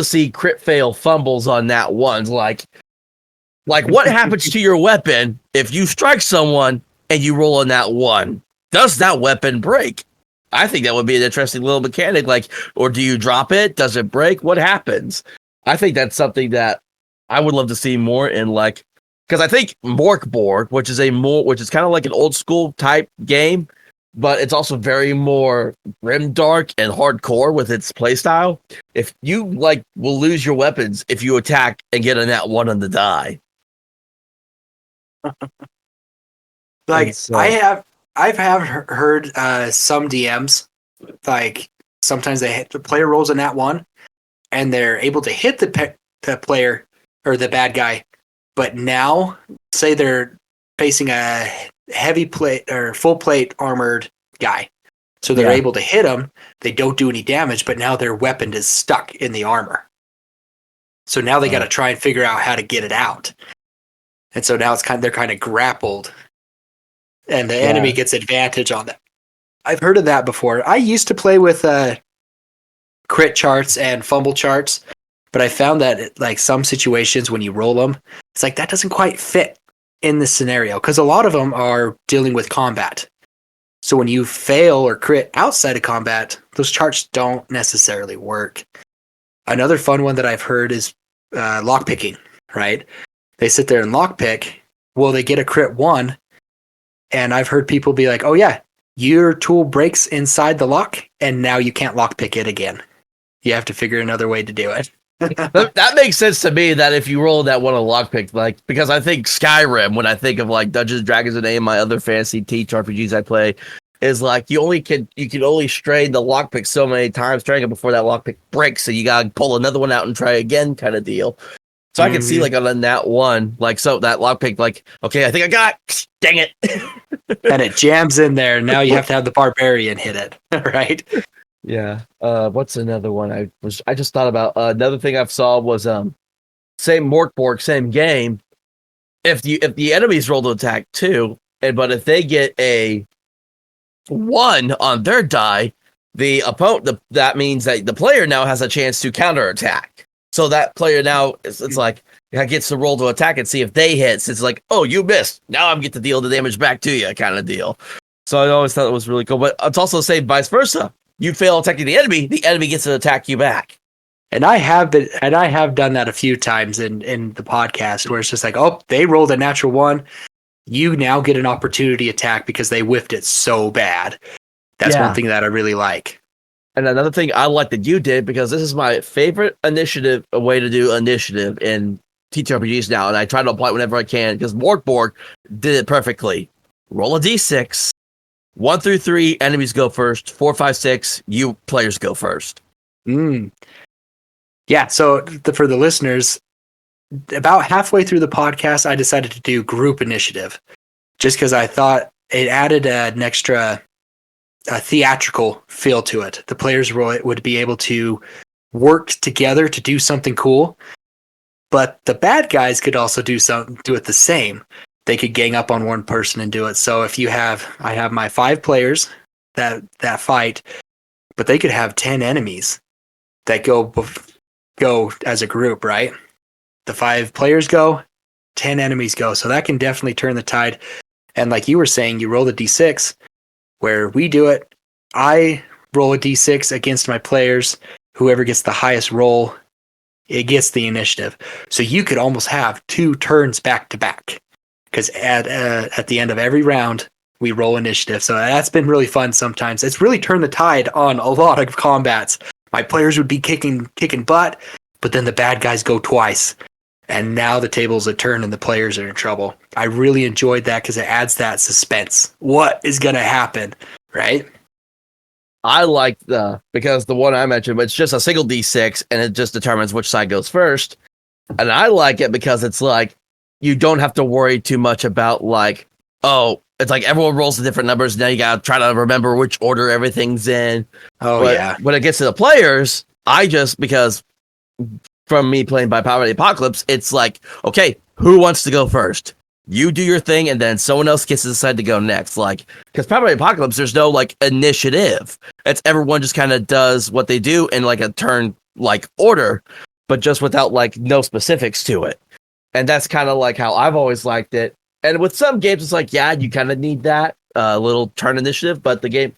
see crit fail fumbles on nat 1s. Like what happens to your weapon if you strike someone and you roll a nat 1? Does that weapon break? I think that would be an interesting little mechanic. Like, or do you drop it? Does it break? What happens? I think that's something that I would love to see more in like. Because I think Morkborg, which is kind of like an old school type game, but it's also very more grimdark and hardcore with its playstyle. If you like, will lose your weapons if you attack and get a nat 1 on the die. Like I've heard some DMs like sometimes the player rolls a nat 1 and they're able to hit the player or the bad guy. But now, say they're facing a heavy plate or full plate armored guy. So they're able to hit him. They don't do any damage, but now their weapon is stuck in the armor. So now they got to try and figure out how to get it out. And so now they're kind of grappled. And the enemy gets advantage on that. I've heard of that before. I used to play with crit charts and fumble charts. But I found that like some situations when you roll them, it's like that doesn't quite fit in this scenario because a lot of them are dealing with combat. So when you fail or crit outside of combat, those charts don't necessarily work. Another fun one that I've heard is lockpicking, right? They sit there and lockpick. Well, they get a crit 1, and I've heard people be like, oh yeah, your tool breaks inside the lock, and now you can't lockpick it again. You have to figure another way to do it. That makes sense to me that if you roll that one on lockpick, like because I think Skyrim, when I think of like Dungeons and Dragons and any of my other fantasy TTRPGs I play, is like you can only strain the lockpick so many times, trying it before that lockpick breaks, so you gotta pull another one out and try again, kind of deal. So I can see like on that one, like so that lockpick, like okay, I think I got it. Dang it, and it jams in there. Now you have to have the barbarian hit it, right? Yeah. What's another one I just thought about? Another thing I've saw was same Morkborg, same game. If the enemies roll to attack 2, but if they get a 1 on their die, the opponent that means that the player now has a chance to counterattack. So that player now it's like gets to roll to attack and see if they hit. So it's like, oh, you missed. Now I'm get to deal the damage back to you, kind of deal. So I always thought it was really cool. But it's also the same vice versa. You fail attacking the enemy gets to attack you back. And I have done that a few times in the podcast where it's just like, oh, they rolled a natural 1. You now get an opportunity attack because they whiffed it so bad. That's one thing that I really like. And another thing I like that you did, because this is my favorite way to do initiative in TTRPGs now, and I try to apply it whenever I can, because Morkborg did it perfectly. Roll a d6. 1 through 3, enemies go first. 4, 5, 6, you players go first. Yeah, so for the listeners, about halfway through the podcast, I decided to do group initiative, just because I thought it added an extra theatrical feel to it. The players would be able to work together to do something cool, but the bad guys could also do it the same. They could gang up on one person and do it. So if I have my 5 players that fight, but they could have 10 enemies that go as a group, right? The 5 players go, 10 enemies go. So that can definitely turn the tide. And like you were saying, you roll a d6. Where we do it, I roll a d6 against my players. Whoever gets the highest roll it gets the initiative. So you could almost have 2 turns back to back, because at the end of every round we roll initiative. So that's been really fun. Sometimes it's really turned the tide on a lot of combats. My players would be kicking butt, but then the bad guys go twice, and now the tables are turned and the players are in trouble. I really enjoyed that because it adds that suspense. What is going to happen, right? I like because the one I mentioned, it's just a single D6 and it just determines which side goes first. And I like it because it's like, you don't have to worry too much about like, oh, it's like everyone rolls the different numbers. Now you got to try to remember which order everything's in. Oh, but yeah. When it gets to the players, because from me playing by Power of the Apocalypse, it's like, okay, who wants to go first? You do your thing, and then someone else gets to decide to go next. Like, because Power of the Apocalypse, there's no like initiative. It's everyone just kind of does what they do in like a turn like order, but just without like no specifics to it. And that's kind of like how I've always liked it. And with some games, it's like, yeah, you kind of need that little turn initiative. But the game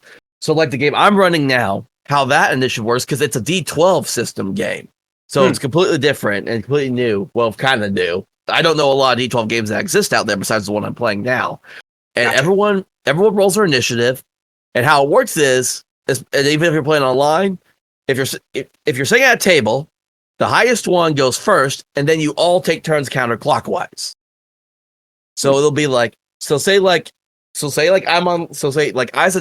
I'm running now, how that initiative works, because it's a D12 system game. So it's completely different and completely new. Well, kind of new. I don't know a lot of D12 games that exist out there besides the one I'm playing now. And gotcha. everyone rolls their initiative. And how it works is and even if you're playing online, if you're sitting at a table, the highest one goes first, and then you all take turns counterclockwise. So it'll be like, say I as a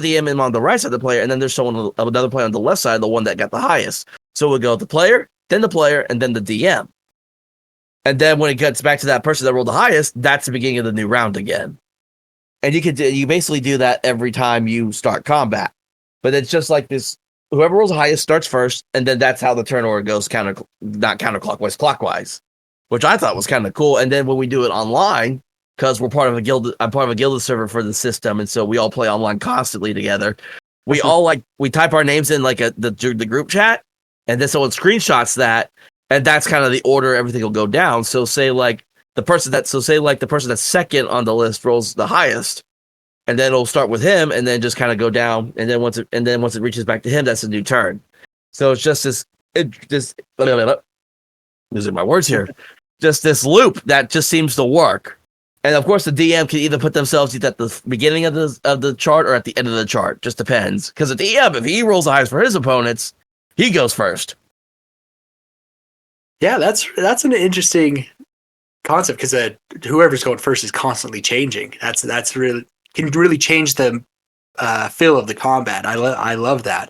DM am on the right side of the player, and then there's another player on the left side, the one that got the highest. So we'll go the player, and then the DM. And then when it gets back to that person that rolled the highest, that's the beginning of the new round again. And you basically do that every time you start combat. But it's just like this, whoever rolls the highest starts first, and then that's how the turn order goes not counterclockwise, clockwise, which I thought was kind of cool. And then when we do it online, because I'm part of a Guilded server for the system, and so we all play online constantly together. We all we type our names in like the group chat, and then someone screenshots that, and that's kind of the order everything will go down. So say the person that's second on the list rolls the highest, and then it'll start with him, and then just kind of go down, and then once it reaches back to him, that's a new turn. So it's just losing my words here, just this loop that just seems to work. And of course, the DM can either put themselves either at the beginning of the chart or at the end of the chart. Just depends. Because the DM, if he rolls the highest for his opponents, he goes first. Yeah, that's an interesting concept, because whoever's going first is constantly changing. That's really can really change the feel of the combat. I love that,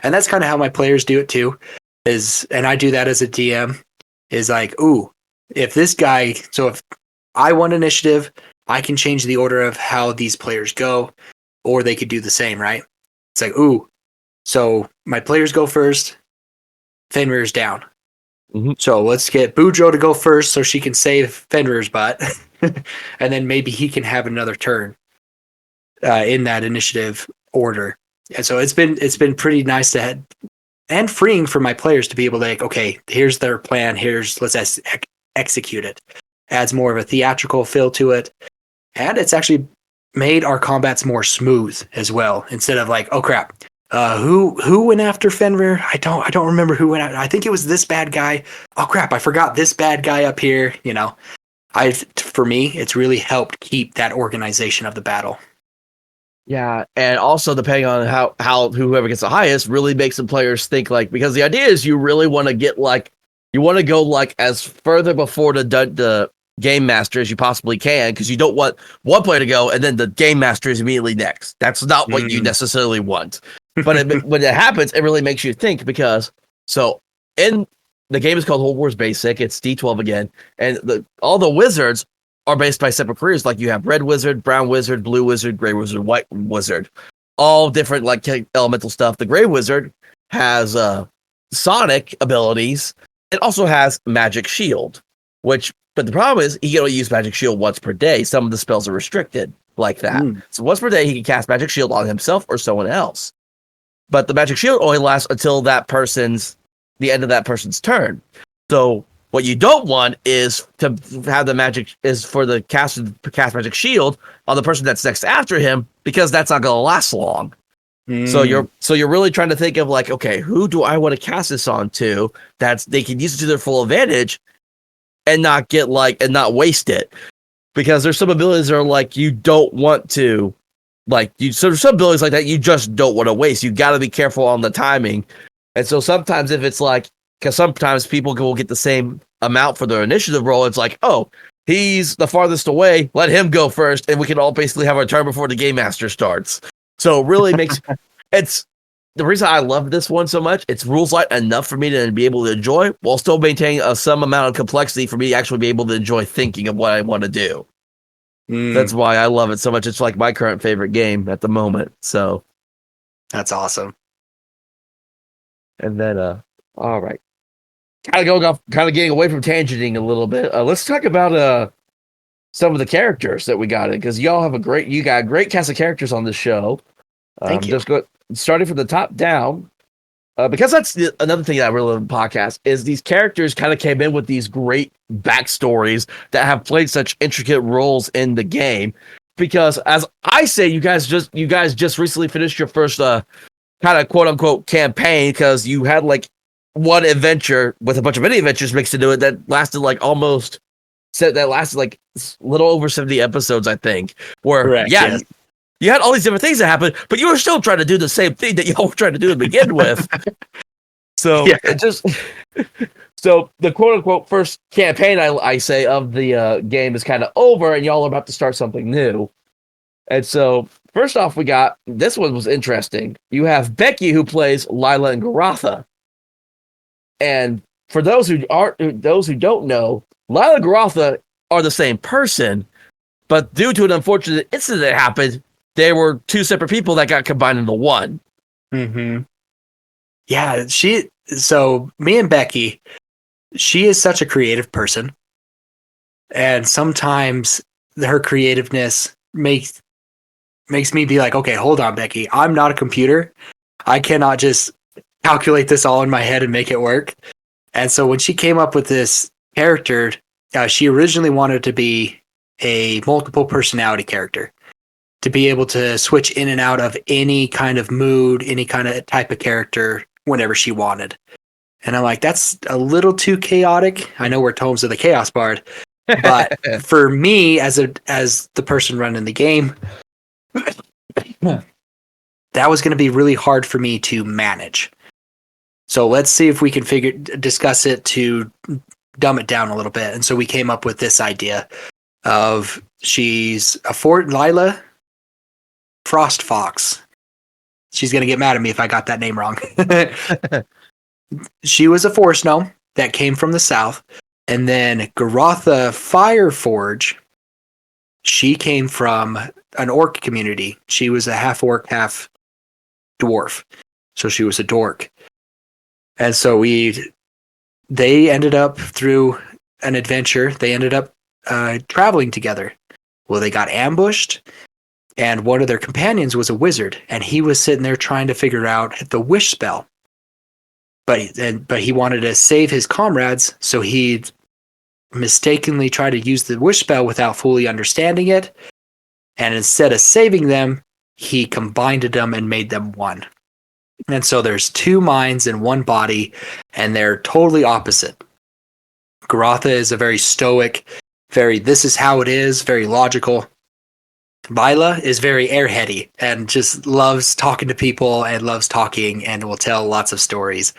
and that's kind of how my players do it too. And I do that as a DM. Is like, ooh, if this guy, so if I want initiative, I can change the order of how these players go, or they could do the same, right? It's like, ooh, so my players go first, Fenrir's down. Mm-hmm. So let's get Boudreaux to go first so she can save Fenrir's butt, and then maybe he can have another turn in that initiative order. And so it's been pretty nice to have, and freeing for my players to be able to like, okay, here's their plan, let's execute it. Adds more of a theatrical feel to it, and it's actually made our combats more smooth as well. Instead of like, oh crap, who went after Fenrir? I don't remember who went after. I think it was this bad guy. Oh crap, I forgot this bad guy up here. For me, it's really helped keep that organization of the battle. Yeah, and also depending on how whoever gets the highest really makes the players think, like, because the idea is you really want to get go as further before the game master as you possibly can, because you don't want one player to go and then the game master is immediately next. That's not what you necessarily want. But when it happens, it really makes you think, because in the game is called Whole Wars Basic. It's D12 again, and all the wizards are based by separate careers. Like you have red wizard, brown wizard, blue wizard, gray wizard, white wizard, all different like elemental stuff. The gray wizard has sonic abilities. It also has magic shield, but the problem is he can only use magic shield once per day. Some of the spells are restricted like that. So once per day, he can cast magic shield on himself or someone else. But the magic shield only lasts until the end of that person's turn. So what you don't want is to have for the cast magic shield on the person that's next after him, because that's not going to last long. So you're really trying to think of like, okay, who do I want to cast this on to that's they can use it to their full advantage and not waste it. Because there's some abilities that are like you don't want to so there's some abilities like that you just don't want to waste. You gotta be careful on the timing. And so sometimes if it's like because sometimes people will get the same amount for their initiative roll, it's like, oh, he's the farthest away, let him go first, and we can all basically have our turn before the game master starts. So it really makes it's the reason I love this one so much. It's rules light enough for me to be able to enjoy while still maintaining some amount of complexity for me to actually be able to enjoy thinking of what I want to do. That's why I love it so much. It's like my current favorite game at the moment. So that's awesome. And then, all right, kind of getting away from tangenting a little bit. Let's talk about some of the characters that we got in because you got a great cast of characters on this show. Thank you. Starting from the top down, because that's another thing that I really love in podcasts is these characters kind of came in with these great backstories that have played such intricate roles in the game. Because as I say, you guys just recently finished your first kind of quote unquote campaign because you had like one adventure with a bunch of mini adventures mixed into it that lasted like a little over 70 episodes, I think. Where Correct, yes. You had all these different things that happened, but you were still trying to do the same thing that y'all were trying to do to begin with. So so the quote unquote first campaign I say of the game is kind of over, and y'all are about to start something new. And so first off, we got this one was interesting. You have Becky who plays Lila and Garatha, and for those who don't know, Lila and Garatha are the same person, but due to an unfortunate incident that happened, they were two separate people that got combined into one. Mm-hmm. Yeah, so me and Becky, she is such a creative person. And sometimes her creativeness makes me be like, okay, hold on, Becky. I'm not a computer. I cannot just calculate this all in my head and make it work. And so when she came up with this character, she originally wanted to be a multiple personality character, to be able to switch in and out of any kind of mood, any kind of type of character whenever she wanted. And I'm like, that's a little too chaotic. I know we're Tomes of the Chaos Bard, but for me as the person running the game, that was going to be really hard for me to manage. So let's see if we can discuss it to dumb it down a little bit. And so we came up with this idea of she's Lila Frost Fox. She's going to get mad at me if I got that name wrong. She was a forest gnome that came from the south. And then Garatha Fireforge, she came from an orc community. She was a half orc, half dwarf. So she was a dork. And so they ended up through an adventure. They ended up traveling together. Well, they got ambushed. And one of their companions was a wizard, and he was sitting there trying to figure out the wish spell. But he wanted to save his comrades, so he mistakenly tried to use the wish spell without fully understanding it. And instead of saving them, he combined them and made them one. And so there's two minds in one body, and they're totally opposite. Garatha is a very stoic, this is how it is, very logical. Lila is very airheady and just loves talking to people and loves talking and will tell lots of stories.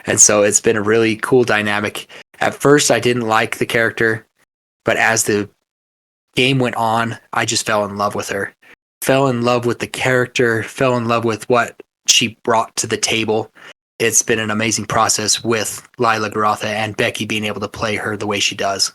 And so it's been a really cool dynamic. At first, I didn't like the character, but as the game went on, I just fell in love with her. Fell in love with the character, fell in love with what she brought to the table. It's been an amazing process with Lila Garatha and Becky being able to play her the way she does.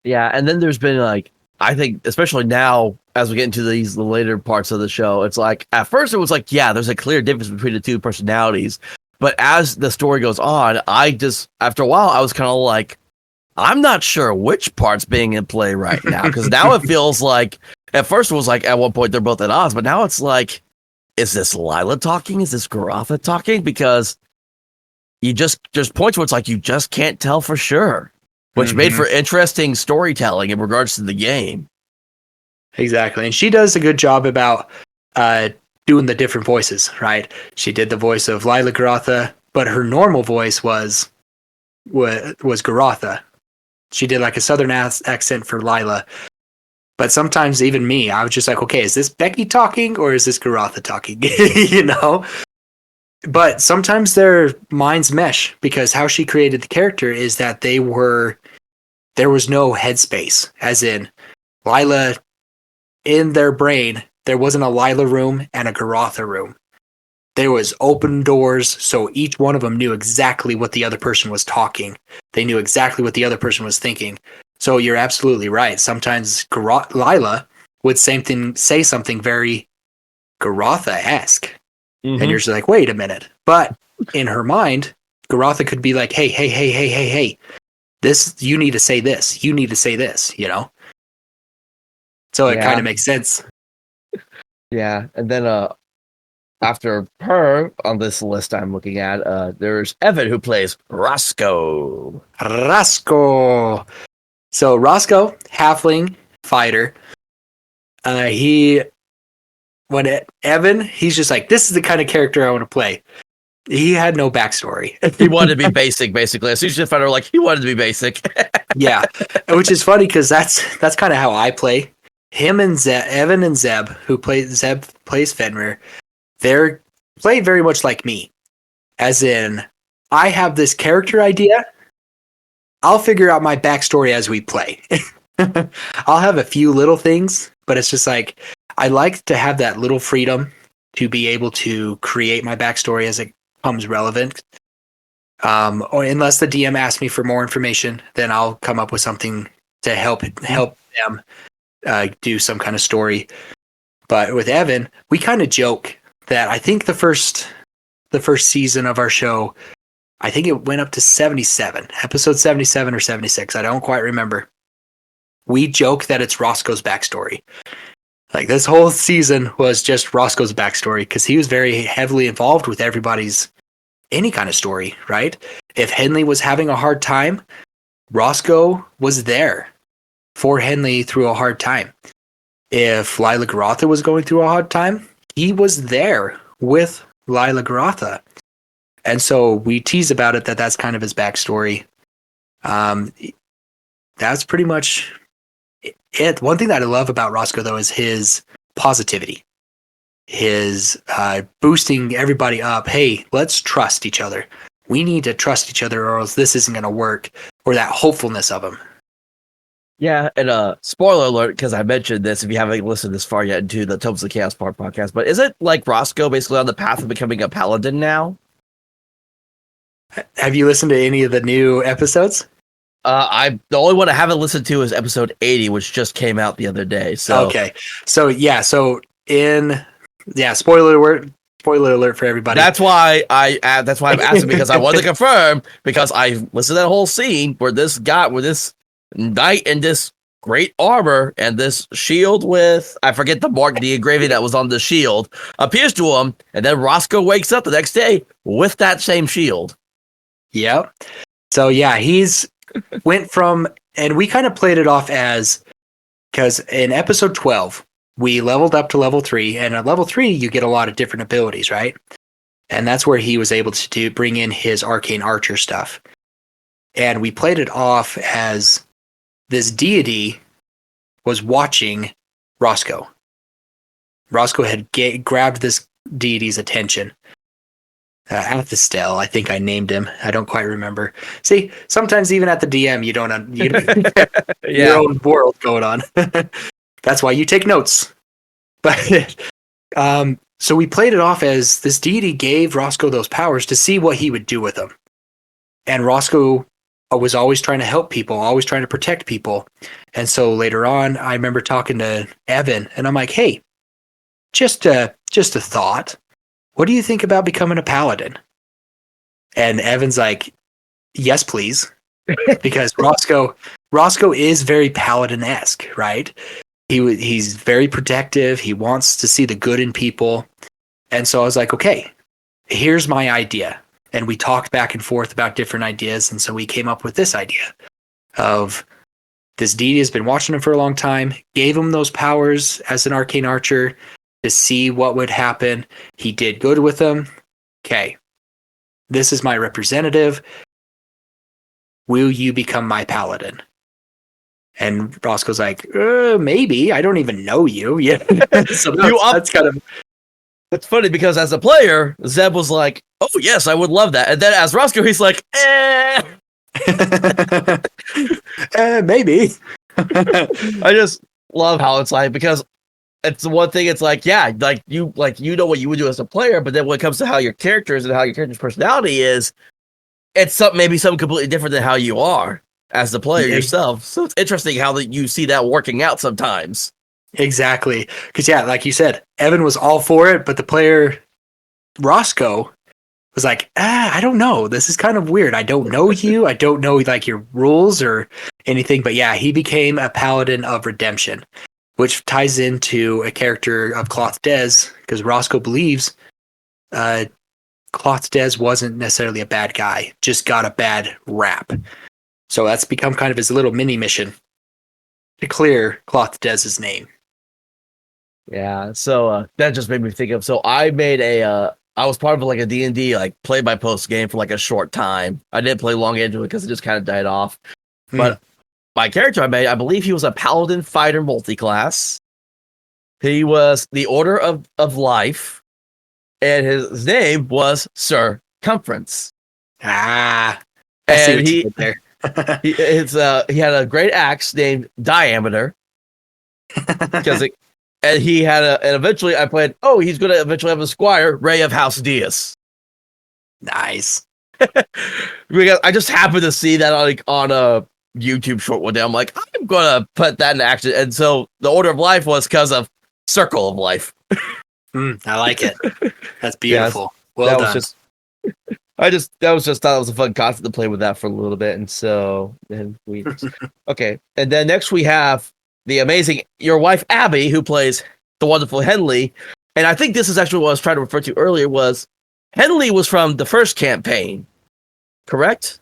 Yeah, and then there's been like, I think, especially now, as we get into the later parts of the show, it's like, at first it was like, yeah, there's a clear difference between the two personalities. But as the story goes on, after a while, I was kind of like, I'm not sure which part's being in play right now. Because now it feels like, at first it was like, at one point they're both at odds. But now it's like, is this Lila talking? Is this Garatha talking? Because there's points where it's like, you just can't tell for sure. Which made for interesting storytelling in regards to the game. Exactly. And she does a good job about doing the different voices, right? She did the voice of Lila Garotha, but her normal voice was Garotha. She did like a southern accent for Lila. But sometimes even me, I was just like, okay, is this Becky talking or is this Garotha talking? You know? But sometimes their minds mesh because how she created the character is that there was no headspace, as in Lila in their brain, there wasn't a Lila room and a Garotha room. There was open doors, so each one of them knew exactly what the other person was talking. They knew exactly what the other person was thinking. So you're absolutely right. Sometimes Lila would say something very Garotha-esque. And you're just like, wait a minute. But in her mind, Garotha could be like, hey, this, you need to say this. You need to say this, you know? So it kind of makes sense. Yeah. And then after her on this list I'm looking at, there's Evan who plays Roscoe. So Roscoe, halfling fighter. Evan, he's just like, this is the kind of character I want to play. He had no backstory. He wanted to be basic, basically. As soon as you find out, like, he wanted to be basic. Yeah, which is funny because that's kind of how I play. Him and Evan and Zeb, Zeb plays Fenrir, they're played very much like me. As in, I have this character idea. I'll figure out my backstory as we play. I'll have a few little things, but it's just like, I like to have that little freedom to be able to create my backstory as it becomes relevant. Or unless the DM asks me for more information, then I'll come up with something to help them do some kind of story. But with Evan, we kind of joke that I think the first season of our show, I think it went up to 77, episode 77 or 76. I don't quite remember. We joke that it's Roscoe's backstory. Like this whole season was just Roscoe's backstory because he was very heavily involved with everybody's any kind of story, right? If Henley was having a hard time, Roscoe was there for Henley through a hard time. If Lila Garotha was going through a hard time, he was there with Lila Garotha. And so we tease about it that's kind of his backstory. That's pretty much it. One thing that I love about Roscoe, though, is his positivity. His boosting everybody up. Hey, let's trust each other. We need to trust each other or else this isn't going to work. Or that hopefulness of him. Yeah, and spoiler alert, because I mentioned this, if you haven't listened this far yet into the Tomes of Chaos podcast, but is it like Roscoe basically on the path of becoming a paladin now? Have you listened to any of the new episodes? The only one I haven't listened to is episode 80, which just came out the other day. So okay, so spoiler alert for everybody. That's why I'm asking, because I wanted to confirm, because I listened to that whole scene where this knight in this great armor and this shield with, I forget the engraving that was on the shield, appears to him, and then Roscoe wakes up the next day with that same shield. Yep. So yeah, he's went from, and we kind of played it off as, because in episode 12, we leveled up to level 3, and at level 3, you get a lot of different abilities, right? And that's where he was able to bring in his arcane archer stuff. And we played it off as this deity was watching Roscoe. Roscoe had grabbed this deity's attention. Athistel, I think I named him. I don't quite remember. See, sometimes even at the DM, you don't your own world going on. That's why you take notes. But so we played it off as this deity gave Roscoe those powers to see what he would do with them. And Roscoe was always trying to help people, always trying to protect people. And so later on, I remember talking to Evan, and I'm like, hey, just a thought. What do you think about becoming a paladin? And Evan's like, yes, please. Because Roscoe is very paladin-esque, right? He's very protective. He wants to see the good in people. And so I was like, okay, here's my idea. And we talked back and forth about different ideas. And so we came up with this idea of this deity has been watching him for a long time, gave him those powers as an arcane archer, to see what would happen. He did good with them. Okay, this is my representative. Will you become my paladin? And Roscoe's like, maybe. I don't even know you. Yeah. So that's kind of. It's funny because as a player, Zeb was like, oh, yes, I would love that. And then as Roscoe, he's like, maybe. I just love how it's like, because it's the one thing, it's like, yeah, you know what you would do as a player, but then when it comes to how your character is and how your character's personality is, it's maybe something completely different than how you are as the player yourself. So it's interesting how you see that working out sometimes. Exactly. Because, yeah, like you said, Evan was all for it, but the player, Roscoe, was like, I don't know. This is kind of weird. I don't know you. I don't know, like, your rules or anything. But, yeah, he became a paladin of redemption, which ties into a character of Cloth Des, because Roscoe believes Cloth Des wasn't necessarily a bad guy, just got a bad rap. So that's become kind of his little mini mission to clear Cloth Des's name. Yeah, so that just made me think of, so I made I was part of like a D&D like play by post game for like a short time. I didn't play long into it because it just kind of died off. But my character I made, I believe he was a paladin fighter multiclass. He was the Order of Life, and his name was Circumference. I see what you did there. He had a great axe named Diameter because and he had and eventually I played. Oh, he's going to eventually have a squire, Ray of House Diaz. Nice. Because I just happened to see that on a YouTube short one day. I'm like, I'm going to put that in action, and so the Order of Life was because of Circle of Life. I like it. That's beautiful. Well done. Thought it was a fun concept to play with that for a little bit, and so then okay, and then next we have the amazing your wife Abby, who plays the wonderful Henley, and I think this is actually what I was trying to refer to earlier. Was Henley was from the first campaign, correct?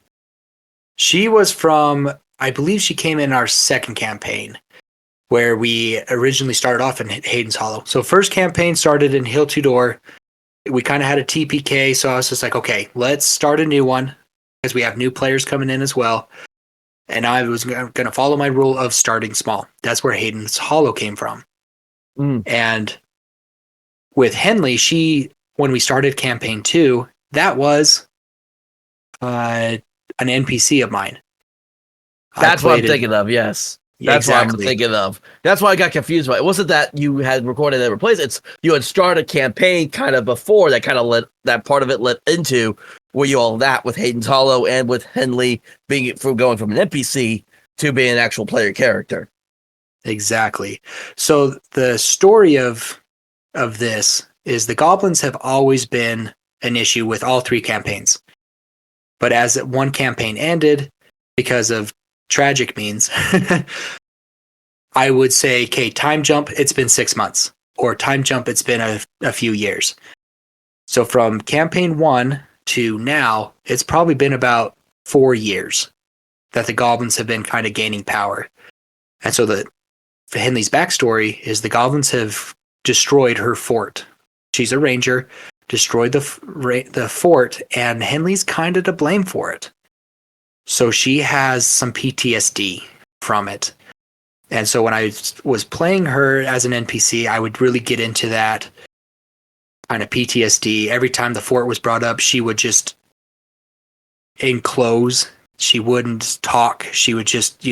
She was from, I believe she came in our second campaign, where we originally started off in Hayden's Hollow. So first campaign started in Hill Tudor. We kind of had a TPK, so I was just like, okay, let's start a new one because we have new players coming in as well. And I was going to follow my rule of starting small. That's where Hayden's Hollow came from. And with Henley, when we started campaign 2, that was an NPC of mine. That's what I'm thinking of, yes. That's what I'm thinking of. That's why I got confused by it. Wasn't that you had recorded and replaced it? You had started a campaign kind of before that kind of that part of it led into where you all that with Hayden's Hollow and with Henley going from an NPC to being an actual player character. Exactly. So the story of this is the goblins have always been an issue with all 3 campaigns. But as one campaign ended, because of tragic means, I would say, okay, time jump, it's been 6 months, or time jump, it's been a few years. So from campaign 1 to now, it's probably been about 4 years that the goblins have been kind of gaining power. And so Henley's backstory is the goblins have destroyed her fort. She's a ranger, destroyed the fort, and Henley's kind of to blame for it. So she has some PTSD from it. And so when I was playing her as an NPC, I would really get into that kind of PTSD. Every time the fort was brought up, she would just enclose. She wouldn't talk. She would just,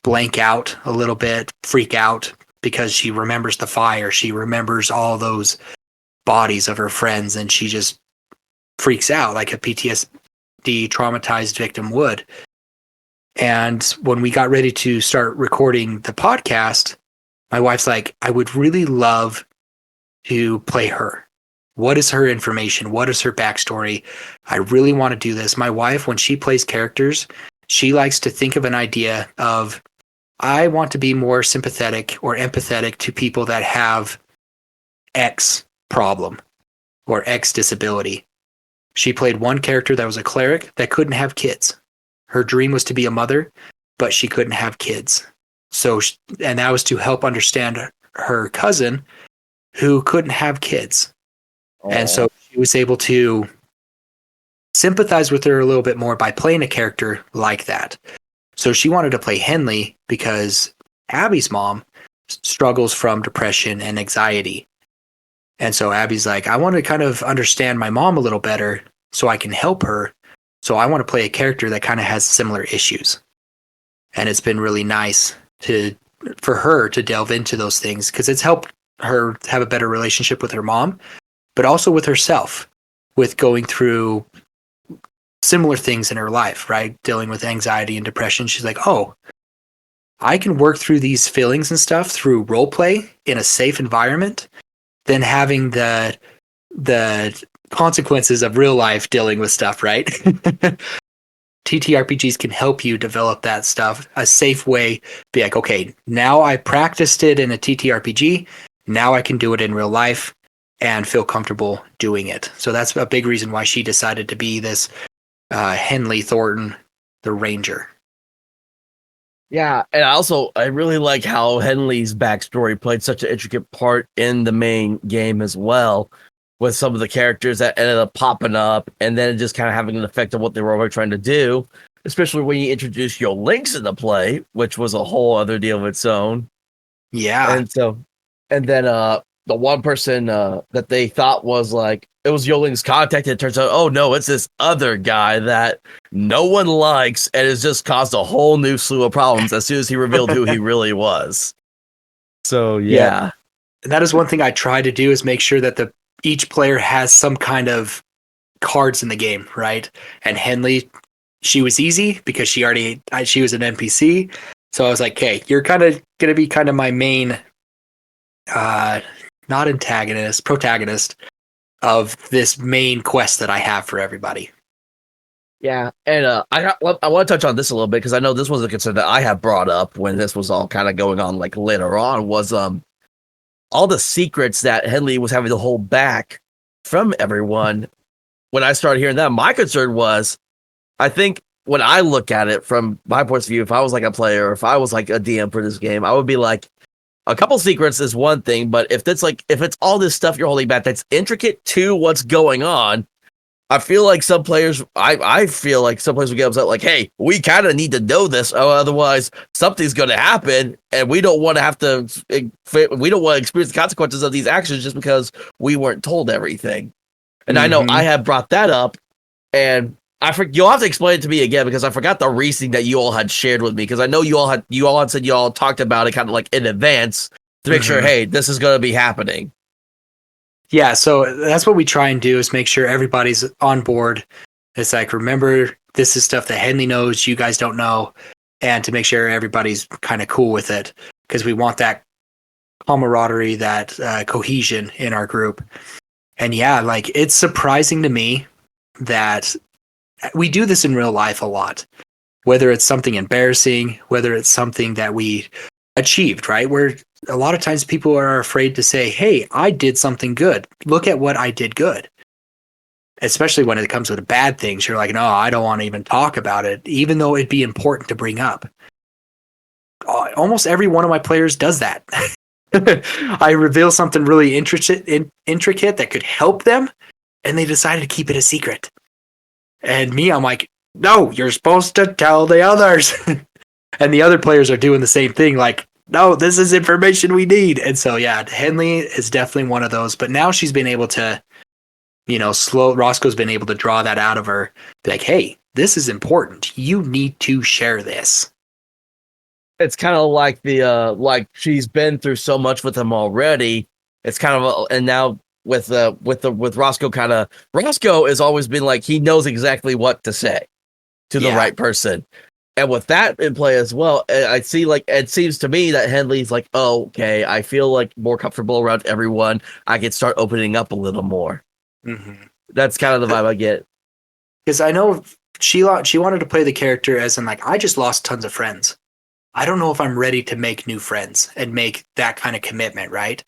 blank out a little bit, freak out, because she remembers the fire. She remembers all those bodies of her friends, and she just freaks out like a PTSD traumatized victim would. And when we got ready to start recording the podcast, my wife's like, I would really love to play her. What is her information? What is her backstory? I really want to do this. My wife, when she plays characters, she likes to think of an idea of, I want to be more sympathetic or empathetic to people that have X problem or X disability. She played one character that was a cleric that couldn't have kids. Her dream was to be a mother, but she couldn't have kids. And that was to help understand her cousin, who couldn't have kids. And Aw. so she was able to sympathize with her a little bit more by playing a character like that. So she wanted to play Henley because Abby's mom struggles from depression and anxiety. And so Abby's like, I want to kind of understand my mom a little better so I can help her. So I want to play a character that kind of has similar issues. And it's been really nice for her to delve into those things because it's helped her have a better relationship with her mom, but also with herself, with going through similar things in her life, right? Dealing with anxiety and depression. She's like, oh, I can work through these feelings and stuff through role play in a safe environment than having the consequences of real life dealing with stuff, right? TTRPGs can help you develop that stuff a safe way. Be like, okay, now I practiced it in a TTRPG. Now I can do it in real life and feel comfortable doing it. So that's a big reason why she decided to be this Henley Thornton, the Ranger. Yeah, and I really like how Henley's backstory played such an intricate part in the main game as well, with some of the characters that ended up popping up, and then just kind of having an effect on what they were already trying to do, especially when you introduce your links into play, which was a whole other deal of its own. Yeah. And then the one person that they thought was like, it was Yoling's contact, and it turns out, oh no, it's this other guy that no one likes, and has just caused a whole new slew of problems as soon as he revealed who he really was. So yeah. And that is one thing I try to do, is make sure that each player has some kind of cards in the game, right? And Henley, she was easy because she was an NPC. So I was like, okay, you're kind of going to be kind of my main, not antagonist, protagonist of this main quest that I have for everybody. Yeah, and I want to touch on this a little bit because I know this was a concern that I had brought up when this was all kind of going on, like later on, was all the secrets that Henley was having to hold back from everyone. When I started hearing that, my concern was, I think when I look at it from my point of view, if I was like a player, if I was like a DM for this game, I would be like, a couple secrets is one thing, but if it's all this stuff you're holding back that's intricate to what's going on, I feel like some players, I feel like some players would get upset, like, hey, we kind of need to know this, or otherwise something's going to happen, and we don't want to experience the consequences of these actions just because we weren't told everything. And I know I have brought that up, and you'll have to explain it to me again because I forgot the reasoning that you all had shared with me, because I know you all had said you all talked about it kind of like in advance to make sure, hey, this is going to be happening. Yeah, so that's what we try and do, is make sure everybody's on board. It's like, remember, this is stuff that Henley knows, you guys don't know, and to make sure everybody's kind of cool with it, because we want that camaraderie, that cohesion in our group. And yeah, like, it's surprising to me that we do this in real life a lot, whether it's something embarrassing, whether it's something that we achieved, right? Where a lot of times people are afraid to say, hey, I did something good. Look at what I did good. Especially when it comes with bad things. You're like, no, I don't want to even talk about it, even though it'd be important to bring up. Almost every one of my players does that. I reveal something really intricate that could help them, and they decided to keep it a secret. And me, I'm like, no, you're supposed to tell the others. And the other players are doing the same thing, like, no, this is information we need. And so, yeah, Henley is definitely one of those. But now she's been able to, Roscoe's been able to draw that out of her. Be like, hey, this is important. You need to share this. It's kind of like like she's been through so much with him already. It's kind of, and now with Roscoe, Roscoe has always been like, he knows exactly what to say to the right person. And with that in play as well, I see, like, it seems to me that Henley's like, oh, okay, I feel like more comfortable around everyone. I can start opening up a little more. Mm-hmm. That's kind of the vibe I get. Because I know she wanted to play the character as in, like, I just lost tons of friends. I don't know if I'm ready to make new friends and make that kind of commitment, right?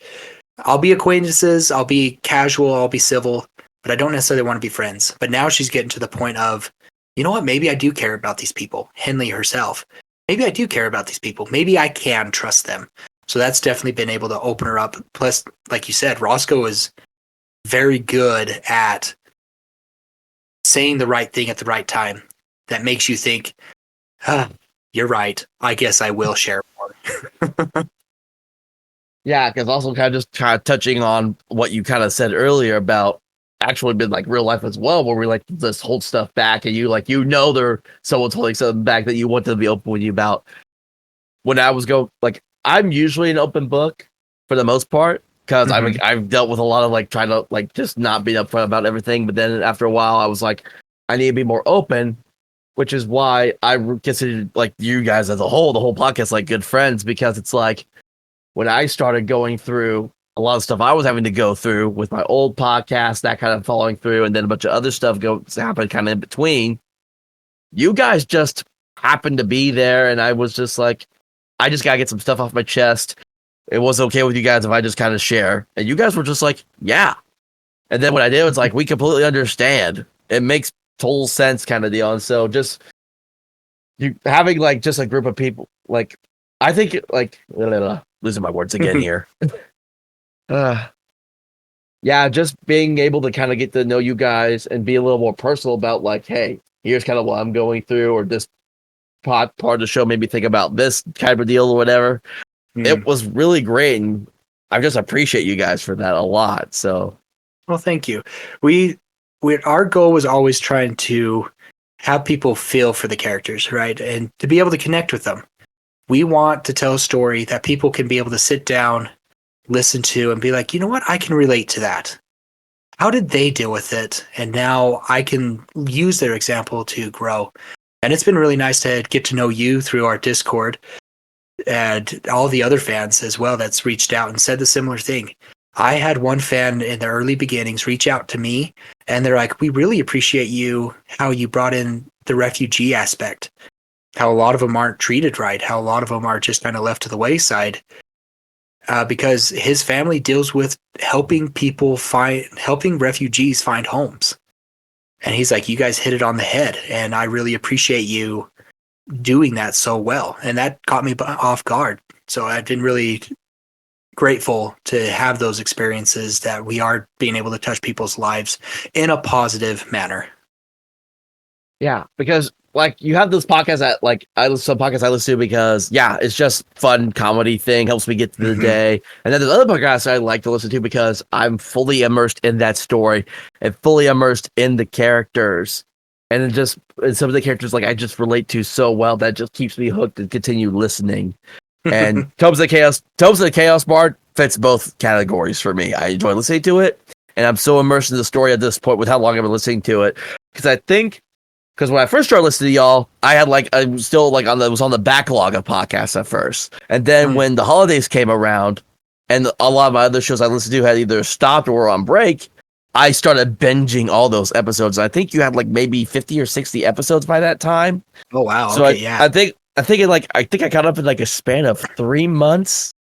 I'll be acquaintances, I'll be casual, I'll be civil, but I don't necessarily want to be friends. But now she's getting to the point of, you know what, maybe I do care about these people. Henley herself. Maybe I do care about these people. Maybe I can trust them. So that's definitely been able to open her up. Plus, like you said, Roscoe is very good at saying the right thing at the right time. That makes you think, you're right. I guess I will share more. Yeah, because also kind of touching on what you kind of said earlier about actually been like real life as well, where we like just hold stuff back, and you like there someone's holding something back that you want to be open with you about. When I was I'm usually an open book for the most part because I've dealt with a lot of like trying to like just not be upfront about everything, but then after a while I was like, I need to be more open, which is why I considered like you guys as a whole, the whole podcast, like good friends, because it's like when I started going through a lot of stuff I was having to go through with my old podcast, that kind of following through, and then a bunch of other stuff happened kind of in between. You guys just happened to be there, and I was just like, I just gotta get some stuff off my chest. It was okay with you guys if I just kind of share, and you guys were just like, yeah. And then what I did was like, we completely understand. It makes total sense, kind of deal. And so just you having like just a group of people, like I think like losing my words again here. Yeah, just being able to kind of get to know you guys and be a little more personal about like, hey, here's kind of what I'm going through, or this part of the show made me think about this type of deal or whatever. It was really great, and I just appreciate you guys for that a lot. So, well, thank you. Our goal was always trying to have people feel for the characters, right, and to be able to connect with them. We want to tell a story that people can be able to sit down, listen to, and be like, you know what, I can relate to that. How did they deal with it? And now I can use their example to grow. And it's been really nice to get to know you through our Discord and all the other fans as well that's reached out and said the similar thing. I had one fan in the early beginnings reach out to me, and they're like, we really appreciate you, how you brought in the refugee aspect, how a lot of them aren't treated right, how a lot of them are just kind of left to the wayside. Because his family deals with helping refugees find homes. And he's like, you guys hit it on the head, and I really appreciate you doing that so well. And that caught me off guard. So I've been really grateful to have those experiences, that we are being able to touch people's lives in a positive manner. Yeah, because like you have this podcast that like some podcasts I listen to because it's just fun comedy thing, helps me get through the day. And then there's other podcasts I like to listen to because I'm fully immersed in that story and fully immersed in the characters. And then and some of the characters like I just relate to so well that just keeps me hooked and continue listening. And Tomes of the Chaos Bard fits both categories for me. I enjoy listening to it, and I'm so immersed in the story at this point with how long I've been listening to it. Because when I first started listening to y'all, I was still like was on the backlog of podcasts at first. And then when the holidays came around and a lot of my other shows I listened to had either stopped or were on break, I started binging all those episodes. I think you had like maybe 50 or 60 episodes by that time. Oh, wow. So okay, I think I caught up in like a span of 3 months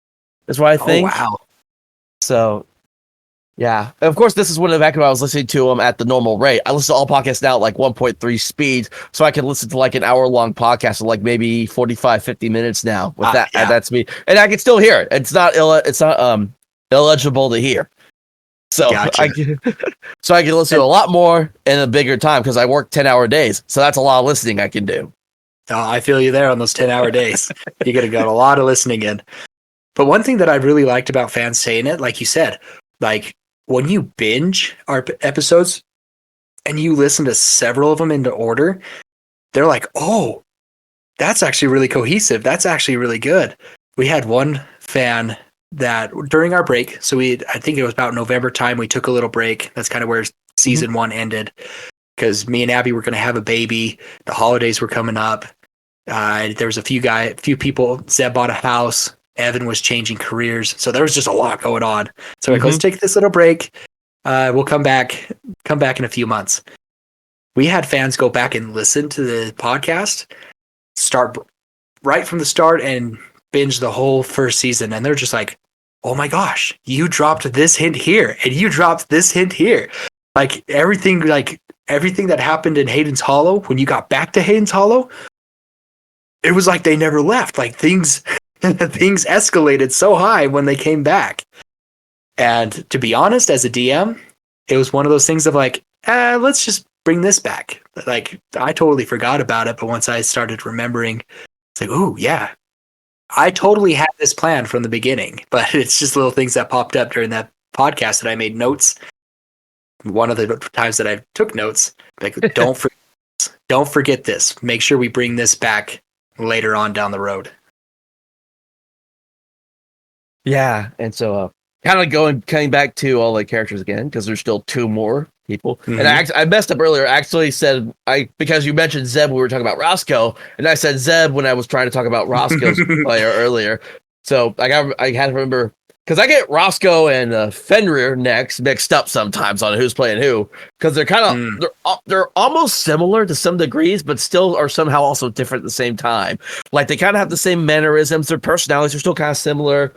is what I think. Oh, wow. So yeah, and of course, this is when I was listening to them at the normal rate. I listen to all podcasts now at like 1.3 speed, so I can listen to like an hour-long podcast of like maybe 45, 50 minutes now with that at that speed, and I can still hear it. It's not illegible to hear, so Gotcha. I can listen to a lot more in a bigger time because I work 10-hour days, so that's a lot of listening I can do. I feel you there on those 10-hour days. You could have got a lot of listening in. But one thing that I really liked about fans saying it, like you said, like when you binge our episodes and you listen to several of them into order, they're like, oh, that's actually really cohesive. That's actually really good. We had one fan that during our break, so I think it was about November time, we took a little break. That's kind of where season 1 ended, because me and Abby were going to have a baby. The holidays were coming up. There was a few people. Zeb bought a house. Evan was changing careers. So there was just a lot going on. So let's take this little break. We'll come back in a few months. We had fans go back and listen to the podcast, start right from the start and binge the whole first season. And they're just like, oh my gosh, you dropped this hint here and you dropped this hint here. Like everything that happened in Hayden's Hollow, when you got back to Hayden's Hollow, it was like they never left. Like things things escalated so high when they came back. And to be honest, as a DM, it was one of those things of like, let's just bring this back. Like, I totally forgot about it, but once I started remembering, it's like, ooh, yeah, I totally had this plan from the beginning, but it's just little things that popped up during that podcast that I made notes. One of the times that I took notes, like, don't forget this. Make sure we bring this back later on down the road. Yeah, and so kind of coming back to all the characters again because there's still two more people. Mm-hmm. And I messed up earlier. I actually said because you mentioned Zeb when we were talking about Roscoe, and I said Zeb when I was trying to talk about Roscoe's player earlier. So I had to remember because I get Roscoe and Fenrir next mixed up sometimes on who's playing who because they're kind of they're almost similar to some degrees, but still are somehow also different at the same time. Like they kind of have the same mannerisms, their personalities are still kind of similar.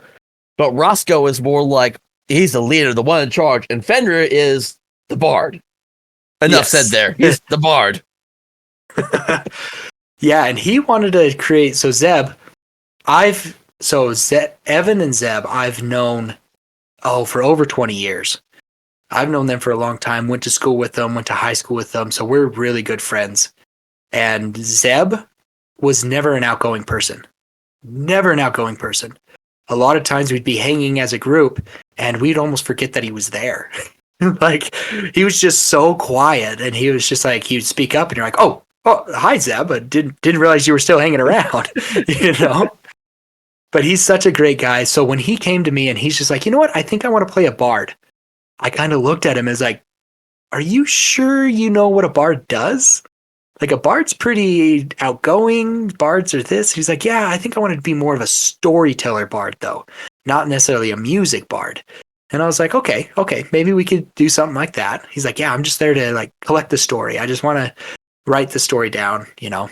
But Roscoe is more like he's the leader, the one in charge, and Fenrir is the bard. Enough said there. He's the bard. Yeah, and he wanted to create Evan and Zeb I've known for over 20 years. I've known them for a long time, went to school with them, went to high school with them, so we're really good friends. And Zeb was never an outgoing person. Never an outgoing person. A lot of times we'd be hanging as a group and we'd almost forget that he was there. Like he was just so quiet and he was just like, he would speak up and you're like, oh, hi Zeb, but didn't realize you were still hanging around, you know? But he's such a great guy. So when he came to me and he's just like, you know what? I think I want to play a bard. I kind of looked at him as like, are you sure you know what a bard does? Like a bard's pretty outgoing. Bards are this. He's like, yeah, I think I want to be more of a storyteller bard though, not necessarily a music bard. And I was like, okay, maybe we could do something like that. He's like, yeah, I'm just there to like collect the story. I just want to write the story down. You know,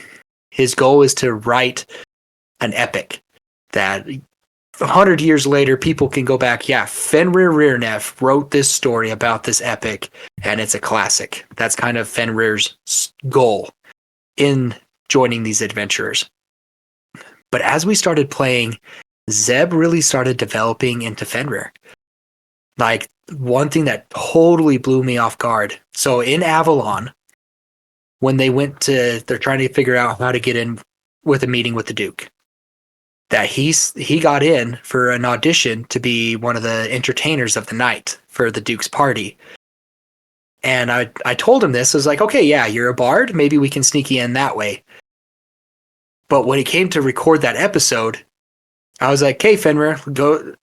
his goal is to write an epic that 100 years later, people can go back. Yeah, Fenrir Rearneff wrote this story about this epic, and it's a classic. That's kind of Fenrir's goal in joining these adventurers. But as we started playing, Zeb really started developing into Fenrir. Like, one thing that totally blew me off guard. So in Avalon, when they're trying to figure out how to get in with a meeting with the Duke, that he got in for an audition to be one of the entertainers of the night for the Duke's party. And I told him this. I was like, okay, yeah, you're a bard. Maybe we can sneak you in that way. But when it came to record that episode, I was like, hey, Fenrir, go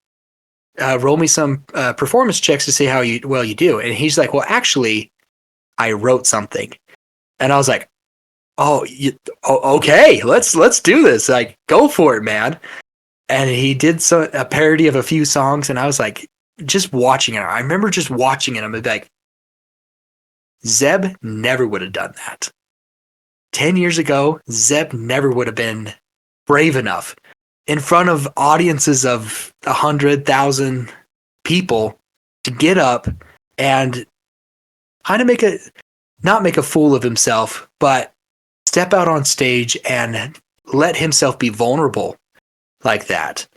roll me some performance checks to see how well you do. And he's like, well, actually, I wrote something. And I was like, okay, let's do this. Like, go for it, man. And he did a parody of a few songs, and I was like, just watching it. I remember just watching it. I'm like, Zeb never would have done that. 10 years ago, Zeb never would have been brave enough in front of audiences of 100,000 people to get up and kind of not make a fool of himself, but step out on stage and let himself be vulnerable like that.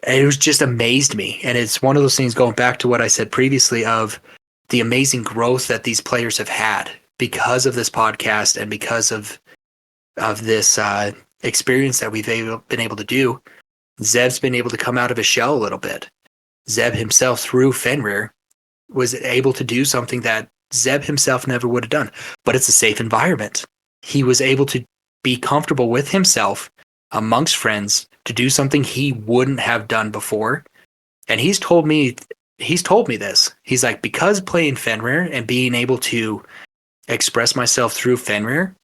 It was just amazed me. And it's one of those things, going back to what I said previously, of the amazing growth that these players have had because of this podcast and because of this experience that we've been able to do. Zeb's been able to come out of his shell a little bit. Zeb himself, through Fenrir, was able to do something that Zeb himself never would have done. But it's a safe environment. He was able to be comfortable with himself amongst friends to do something he wouldn't have done before. And he's told me this. He's like, because playing Fenrir and being able to express myself through Fenrir,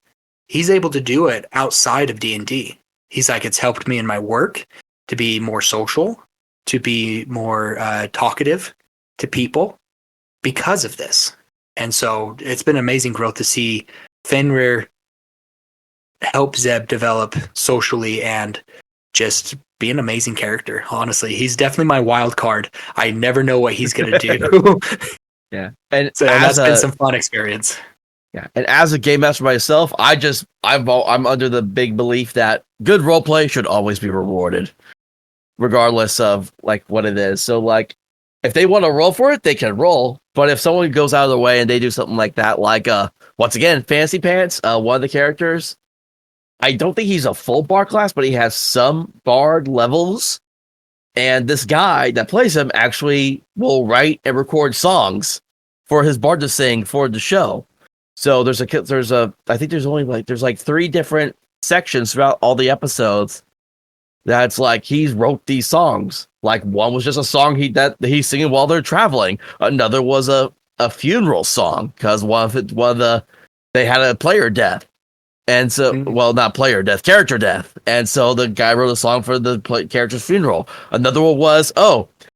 he's able to do it outside of D&D. He's like, it's helped me in my work to be more social, to be more talkative to people because of this. And so it's been amazing growth to see Fenrir help Zeb develop socially and just be an amazing character. Honestly, he's definitely my wild card. I never know what he's going to do. Yeah. And so that's been some fun experience. Yeah, and as a game master myself, I'm under the big belief that good roleplay should always be rewarded, regardless of like what it is. So like, if they want to roll for it, they can roll. But if someone goes out of their way and they do something like that, like once again, Fancy Pants, one of the characters, I don't think he's a full bard class, but he has some bard levels. And this guy that plays him actually will write and record songs for his bard to sing for the show. So there's I think there's like 3 different sections throughout all the episodes that's like he's wrote these songs. Like one was just a song he's singing while they're traveling. Another was a funeral song because they had a player death. And so, well, not player death, character death. And so the guy wrote a song for the character's funeral. Another one was,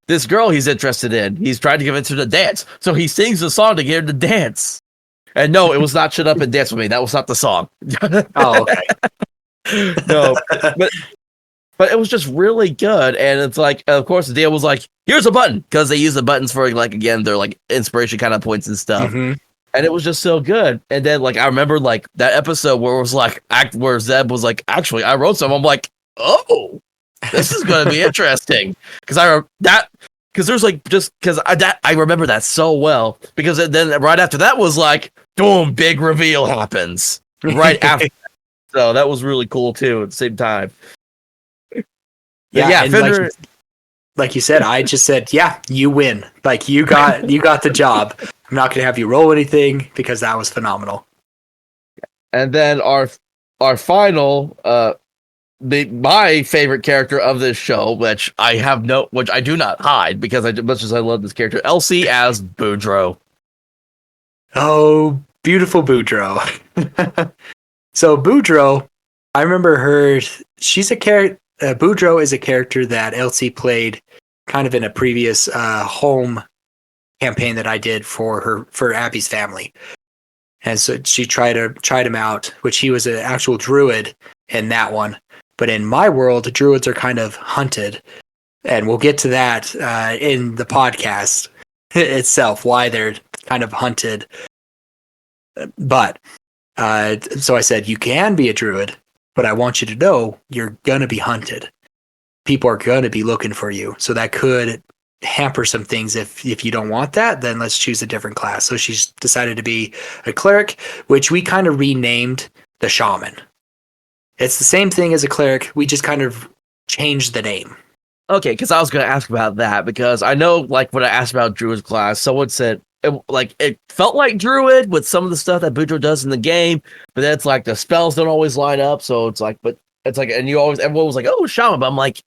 this girl he's interested in. He's trying to get into the dance. So he sings the song to get her to dance. And no, it was not Shut Up and Dance With Me. That was not the song. Oh, okay. No, but it was just really good. And it's like, of course, the deal was like, here's a button. Because they use the buttons for, like, again, they're like inspiration kind of points and stuff. Mm-hmm. And it was just so good. And then, like, I remember, like, that episode where it was like, where Zeb was like, actually, I wrote some. I'm like, oh, this is going to be interesting. Because there's like, just because I remember that so well. Because then right after that was like, boom, big reveal happens. Right after. So that was really cool, too, at the same time. Yeah, Fender, like you said, I just said, yeah, you win. Like, you got the job. I'm not going to have you roll anything because that was phenomenal. And then our final, my favorite character of this show, which I do not hide because much as I love this character, Elsie as Boudreaux. Oh, beautiful Boudreaux. So Boudreaux, I remember her. She's a character. Boudreaux is a character that Elsie played kind of in a previous home campaign that I did for Abby's family. And so she tried him out, which he was an actual druid in that one. But in my world, druids are kind of hunted. And we'll get to that in the podcast itself, why they're kind of hunted. But so I said, you can be a druid, but I want you to know you're going to be hunted. People are going to be looking for you. So that could hamper some things. If you don't want that, then let's choose a different class. So she's decided to be a cleric, which we kind of renamed the shaman. It's the same thing as a cleric. We just kind of changed the name. Okay, because I was going to ask about that, because I know, like, when I asked about Druid's class, someone said, it felt like Druid with some of the stuff that Boudreaux does in the game, but then it's like the spells don't always line up, so it's like, and everyone was like, oh, Shaman, but I'm like,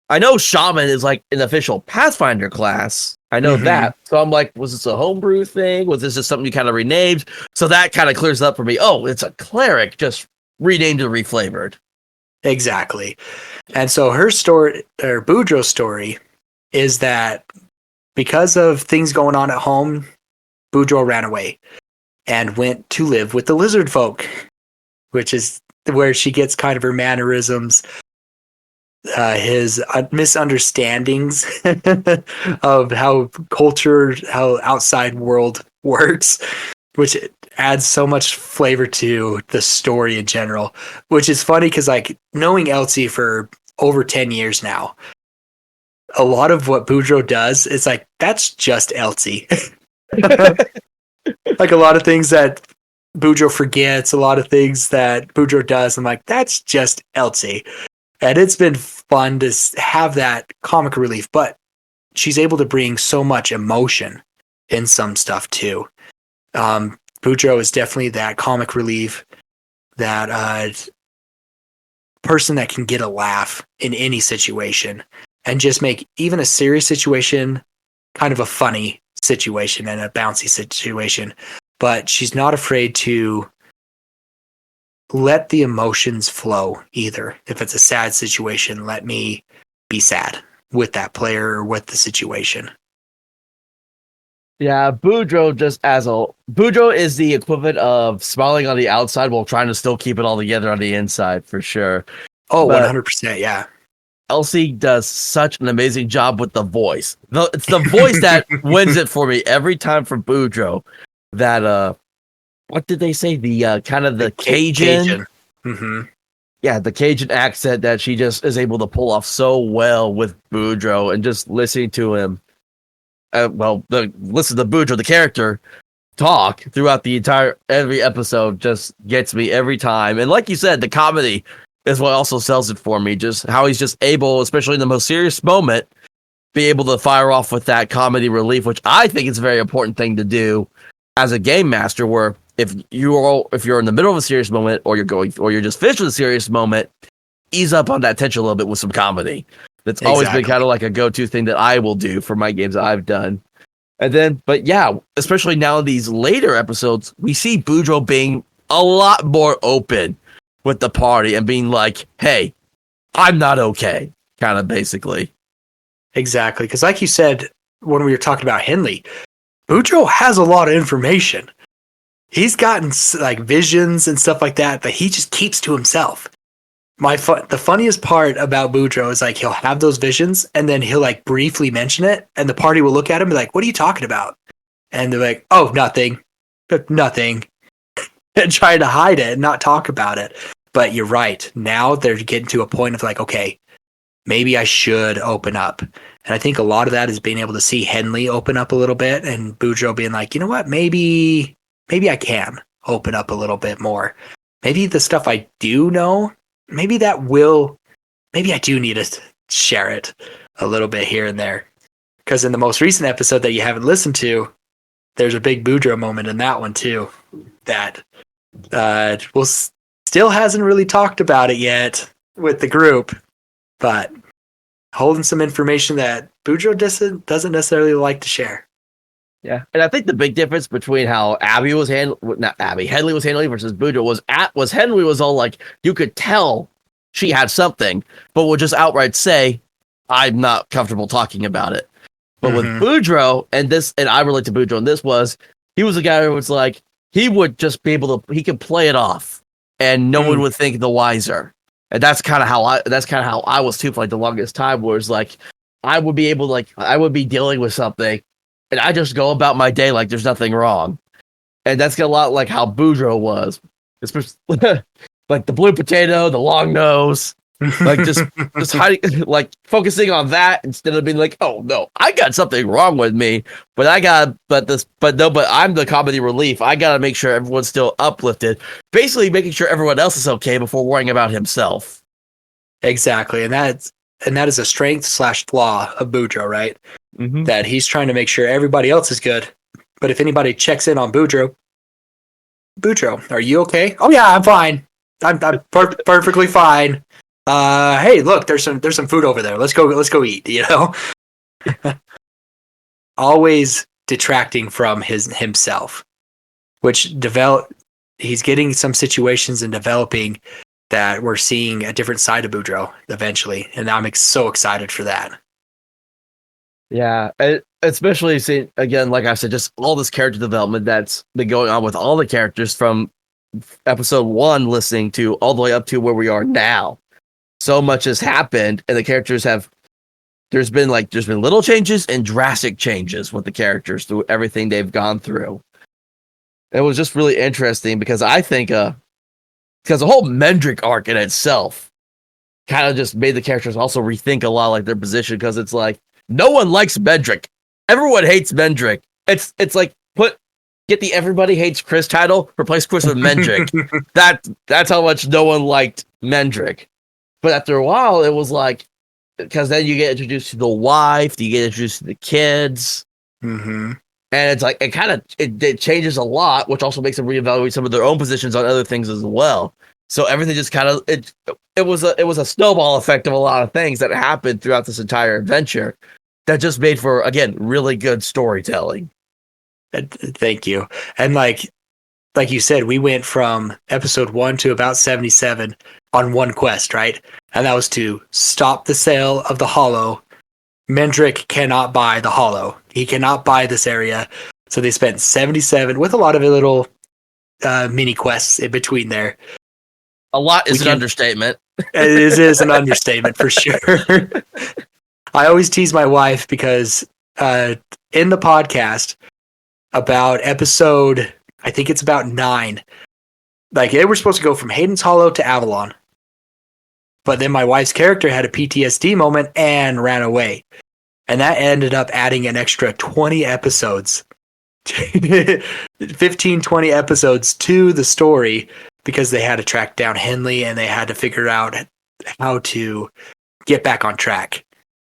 I know Shaman is like an official Pathfinder class. I know that. So I'm like, was this a homebrew thing? Was this just something you kind of renamed? So that kind of clears up for me. Oh, it's a cleric, just renamed and reflavored. Exactly. And so her story, or Boudreaux's story, is that because of things going on at home, Boudreaux ran away and went to live with the lizard folk, which is where she gets kind of her mannerisms, his misunderstandings of how culture, how outside world works, which adds so much flavor to the story in general, which is funny because, like, knowing Elsie for over 10 years now, a lot of what Boudreaux does is like, that's just Elsie. Like a lot of things that Boudreaux forgets, a lot of things that Boudreaux does, I'm like, that's just Elsie. And it's been fun to have that comic relief, but she's able to bring so much emotion in some stuff too. Boudreaux is definitely that comic relief, that person that can get a laugh in any situation and just make even a serious situation kind of a funny situation and a bouncy situation. But she's not afraid to let the emotions flow either. If it's a sad situation, let me be sad with that player or with the situation. Yeah, Boudreaux is the equivalent of smiling on the outside while trying to still keep it all together on the inside, for sure. Oh, but 100%, yeah. Elsie does such an amazing job with the voice. It's the voice that wins it for me every time for Boudreaux. That what did they say? The kind of the Cajun. Mm-hmm. Yeah, the Cajun accent that she just is able to pull off so well with Boudreaux, and just listening to him. Listen to Boudreaux, the character, talk throughout the entire every episode just gets me every time. And like you said, the comedy is what also sells it for me. Just how he's just able, especially in the most serious moment, be able to fire off with that comedy relief, which I think is a very important thing to do as a game master. Where if you're in the middle of a serious moment, or you're just finished with a serious moment, ease up on that tension a little bit with some comedy. That's always been kind of like a go-to thing that I will do for my games that I've done. And then, but yeah, especially now in these later episodes, we see Boudreaux being a lot more open with the party and being like, hey, I'm not okay, kind of basically. Exactly. Because like you said, when we were talking about Henley, Boudreaux has a lot of information. He's gotten like visions and stuff like that, but he just keeps to himself. The funniest part about Boudreaux is like he'll have those visions and then he'll like briefly mention it, and the party will look at him and be like, "What are you talking about?" And they're like, "Oh, nothing, nothing," and trying to hide it and not talk about it. But you're right. Now they're getting to a point of like, okay, maybe I should open up. And I think a lot of that is being able to see Henley open up a little bit, and Boudreaux being like, you know what, maybe I can open up a little bit more. Maybe the stuff I do know, maybe I do need to share it a little bit here and there. Because in the most recent episode that you haven't listened to, there's a big Boudreaux moment in that one too, that still hasn't really talked about it yet with the group, but holding some information that Boudreaux doesn't necessarily like to share. Yeah, and I think the big difference between how Henley was handling versus Boudreaux was Henley was all like, you could tell she had something, but would just outright say, I'm not comfortable talking about it. But with Boudreaux, and I relate to Boudreaux, and he was a guy who was like, he would just be able to, he could play it off, and no one would think the wiser. And that's kind of how I was too for like the longest time, where it's like, I would be dealing with something, and I just go about my day like there's nothing wrong. And that's a lot like how Boudreaux was. Especially like the blue potato, the long nose, like just hiding, like focusing on that instead of being like, oh no, I got something wrong with me, but I'm the comedy relief. I gotta make sure everyone's still uplifted. Basically making sure everyone else is okay before worrying about himself. Exactly. And that is a strength / flaw of Boudreaux, right? Mm-hmm. That he's trying to make sure everybody else is good. But if anybody checks in on Boudreaux, are you okay? Oh yeah, I'm fine. I'm perfectly fine. Hey, look, there's some food over there. Let's go eat, you know? Always detracting from himself, which he's getting some situations and developing that we're seeing a different side of Boudreaux eventually, and I'm so excited for that. Yeah, especially seeing, again, like I said, just all this character development that's been going on with all the characters from episode 1 listening to all the way up to where we are now. So much has happened, and the characters there's been little changes and drastic changes with the characters through everything they've gone through. It was just really interesting because I think because the whole Mendrick arc in itself kind of just made the characters also rethink a lot like their position, because it's like no one likes Mendrick. Everyone hates Mendrick. It's like get the everybody hates Chris title, replace Chris with Mendrick. That's how much no one liked Mendrick. But after a while, it was like, because then you get introduced to the wife, you get introduced to the kids, and it's like it changes a lot, which also makes them reevaluate some of their own positions on other things as well. So everything just kind of it was a snowball effect of a lot of things that happened throughout this entire adventure that just made for, again, really good storytelling. Thank you. And like you said, we went from episode 1 to about 77 on one quest, right? And that was to stop the sale of the Hollow. Mendrick cannot buy the Hollow. He cannot buy this area. So they spent 77 with a lot of little mini quests in between there. A lot is an understatement. It is an understatement for sure. I always tease my wife because in the podcast about episode, I think it's about 9. Like, they were supposed to go from Hayden's Hollow to Avalon. But then my wife's character had a PTSD moment and ran away. And that ended up adding an extra 20 episodes. 15, 20 episodes to the story because they had to track down Henley and they had to figure out how to get back on track.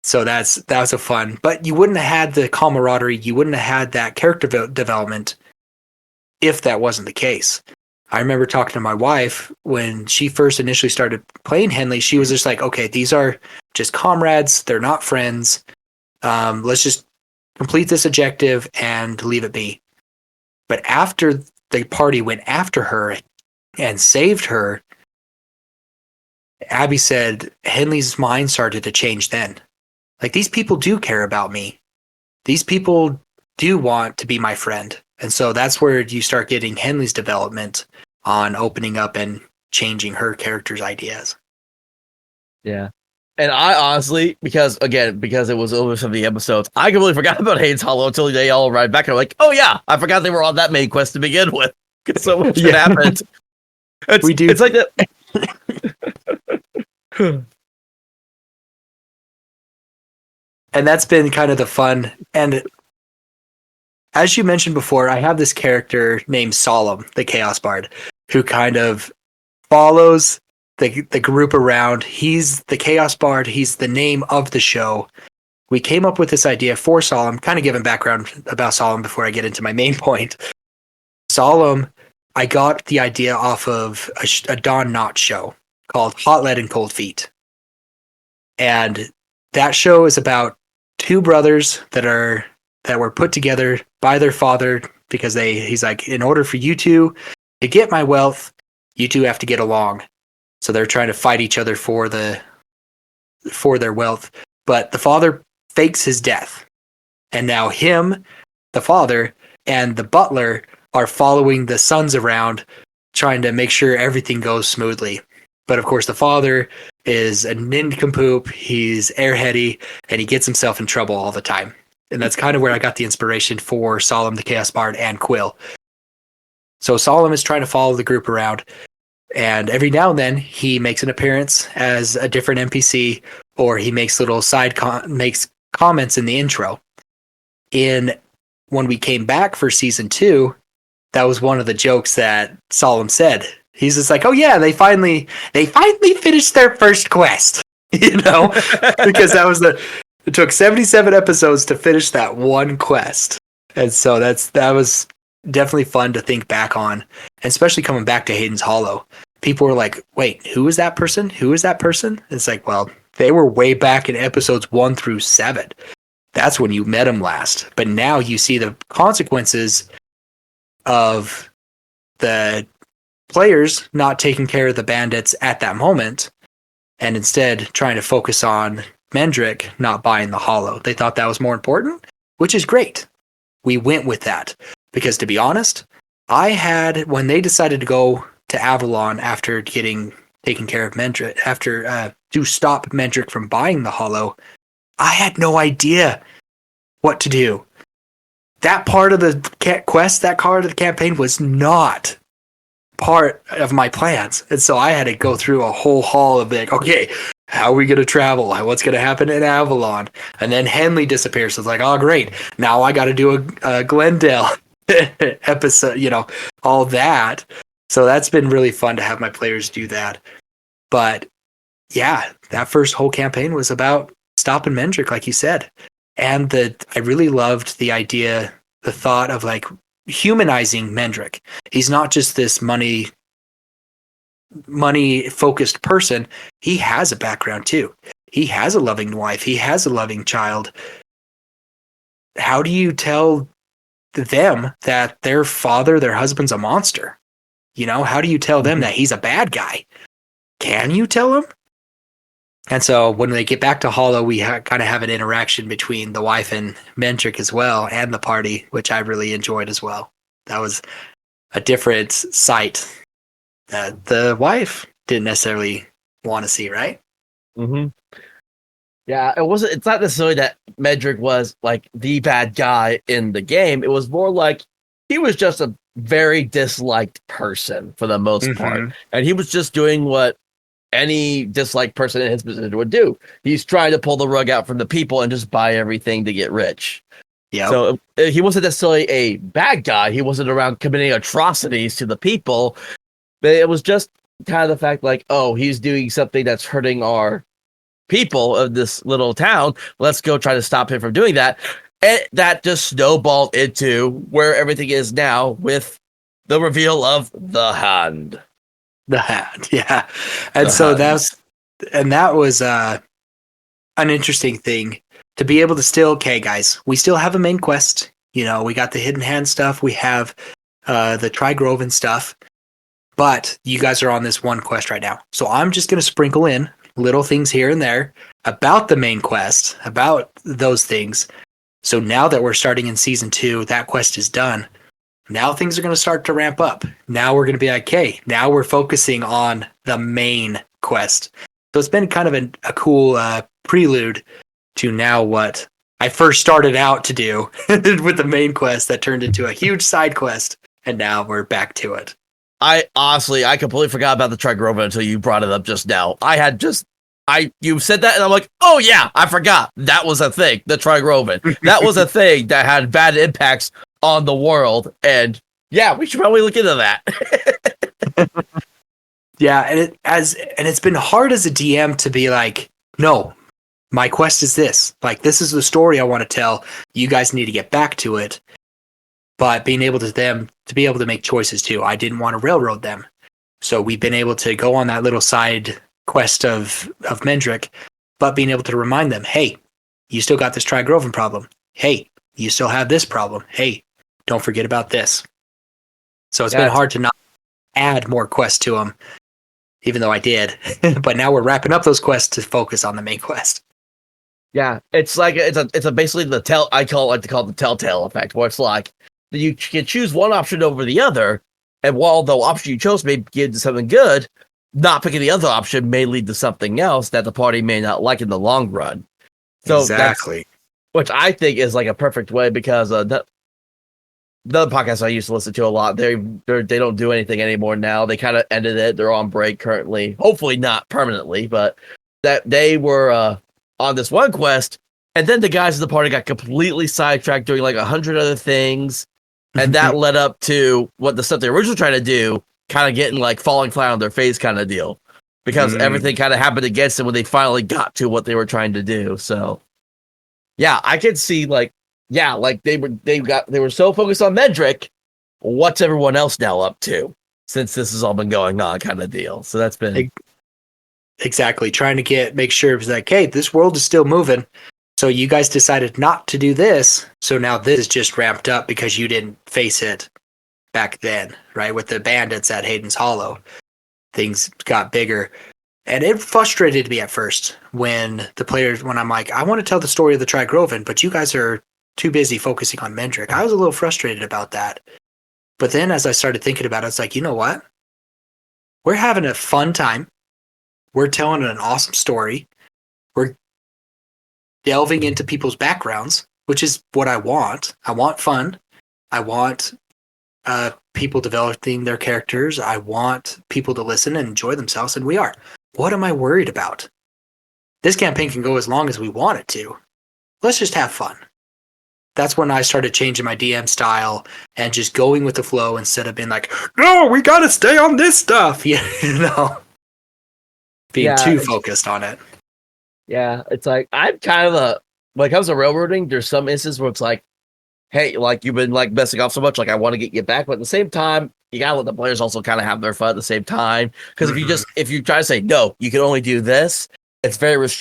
So that was a fun. But you wouldn't have had the camaraderie, you wouldn't have had that character development if that wasn't the case. I remember talking to my wife when she first initially started playing Henley. She was just like, okay, these are just comrades. They're not friends. Let's just complete this objective and leave it be. But after the party went after her and saved her, Abby said Henley's mind started to change then. Like, these people do care about me. These people do want to be my friend. And so that's where you start getting Henley's development on opening up and changing her character's ideas. Yeah. And I honestly, because it was over some of the episodes, I completely forgot about Hayden's Hollow until they all arrived back. And I'm like, oh yeah, I forgot they were on that main quest to begin with. Because so much had happened. We do. It's like that. And that's been kind of the fun. And as you mentioned before, I have this character named Solemn, the Chaos Bard, who kind of follows the group around. He's the Chaos Bard. He's the name of the show. We came up with this idea for Solemn, kind of giving background about Solemn before I get into my main point. Solemn, I got the idea off of a Don Knotts show called Hot Lead and Cold Feet. And that show is about two brothers that were put together by their father because he's like, in order for you two to get my wealth, you two have to get along. So they're trying to fight each other for their wealth. But the father fakes his death. And now him, the father, and the butler are following the sons around, trying to make sure everything goes smoothly. But of course, the father is a nincompoop, he's airheady, and he gets himself in trouble all the time. And that's kind of where I got the inspiration for Solemn the Chaos Bard and Quill. So Solemn is trying to follow the group around, and every now and then he makes an appearance as a different NPC, or he makes little makes comments in the intro. When we came back for season 2, that was one of the jokes that Solemn said. He's just like, oh yeah, they finally finished their first quest, because it took 77 episodes to finish that one quest. And so that was definitely fun to think back on, and especially coming back to Hayden's Hollow. People were like, wait, who is that person? Who is that person? It's like, well, they were way back in episodes 1 through 7. That's when you met them last. But now you see the consequences of the players not taking care of the bandits at that moment, and instead trying to focus on Mendrick not buying the Hollow. They thought that was more important, which is great. We went with that because, to be honest, when they decided to go to Avalon after taking care of Mendrick, to stop Mendrick from buying the Hollow, I had no idea what to do. That part of the quest, that part of the campaign was not part of my plans. And so I had to go through a whole haul of like, okay, how are we going to travel? What's going to happen in Avalon? And then Henley disappears. So it's like, oh, great. Now I got to do a Glendale episode, all that. So that's been really fun to have my players do that. But yeah, that first whole campaign was about stopping Mendrick, like you said. And I really loved the idea, the thought of like humanizing Mendrick. He's not just this money focused person. He has a background too. He has a loving wife. He has a loving child. How do you tell them that their husband's a monster? How do you tell them that he's a bad guy? Can you tell them? And so when they get back to Hollow, we kind of have an interaction between the wife and Mendrick as well, and the party, which I really enjoyed as well. That was a different sight that the wife didn't necessarily want to see, right? Mm-hmm. Yeah, it's not necessarily that Mendrick was like the bad guy in the game. It was more like he was just a very disliked person for the most part. Mm-hmm. And he was just doing what any disliked person in his position would do. He's trying to pull the rug out from the people and just buy everything to get rich. Yeah. So he wasn't necessarily a bad guy. He wasn't around committing atrocities to the people. But it was just kind of the fact like, oh, he's doing something that's hurting our people of this little town. Let's go try to stop him from doing that. And that just snowballed into where everything is now with the reveal of the Hand. The Hand, yeah. And so that was an interesting thing to be able to still, okay, guys, we still have a main quest. You know, we got the Hidden Hand stuff. We have the Trigroven stuff. But you guys are on this one quest right now. So I'm just going to sprinkle in little things here and there about the main quest, about those things. So now that we're starting in season 2, that quest is done. Now things are going to start to ramp up. Now we're going to be like, okay, now we're focusing on the main quest. So it's been kind of a cool prelude to now what I first started out to do with the main quest that turned into a huge side quest. And now we're back to it. I completely forgot about the Trigroven until you brought it up just now. You said that and I'm like, oh yeah, I forgot. That was a thing, the Trigroven. That was a thing that had bad impacts on the world. And yeah, we should probably look into that. Yeah, and it's been hard as a DM to be like, no, my quest is this. Like, this is the story I want to tell. You guys need to get back to it. But being able to be able to make choices too. I didn't want to railroad them. So we've been able to go on that little side quest of Mendrick, but being able to remind them, hey, you still got this Trigroven problem. Hey, you still have this problem. Hey, don't forget about this. So it's been hard to not add more quests to them, even though I did. But now we're wrapping up those quests to focus on the main quest. Yeah, it's like it's a basically I like to call it the telltale effect, where it's like you can choose one option over the other, and while the option you chose may give to something good, not picking the other option may lead to something else that the party may not like in the long run. So exactly, which I think is like a perfect way, because the other podcasts I used to listen to a lot, they don't do anything anymore now. They kind of ended it. They're on break currently, hopefully not permanently, but that they were on this one quest, and then the guys in the party got completely sidetracked doing like 100 other things. And that led up to what the stuff they were originally trying to do, kind of getting like falling flat on their face kind of deal, because everything kind of happened against them when they finally got to what they were trying to do. So, yeah, I could see like they were so focused on Mendrick. What's everyone else now up to since this has all been going on, kind of deal. So that's been exactly trying to make sure it's like, hey, this world is still moving. So you guys decided not to do this, so now this is just ramped up because you didn't face it back then, right? With the bandits at Hayden's Hollow, things got bigger. And it frustrated me at first when I'm like, I want to tell the story of the Trigroven, but you guys are too busy focusing on Mendrick. I was a little frustrated about that. But then as I started thinking about it, it's like, you know what? We're having a fun time. We're telling an awesome story. We're delving into people's backgrounds, which is what I want. I want fun. I want people developing their characters. I want people to listen and enjoy themselves, and we are. What am I worried about? This campaign can go as long as we want it to. Let's just have fun. That's when I started changing my DM style and just going with the flow instead of being like, no, we got to stay on this stuff. You know, being too focused on it. Yeah, it's like I'm kind of when it comes to railroading, there's some instances where it's like, hey, like you've been like messing off so much, like I want to get you back, but at the same time, you gotta let the players also kind of have their fun at the same time. Because if you try to say no, you can only do this, it's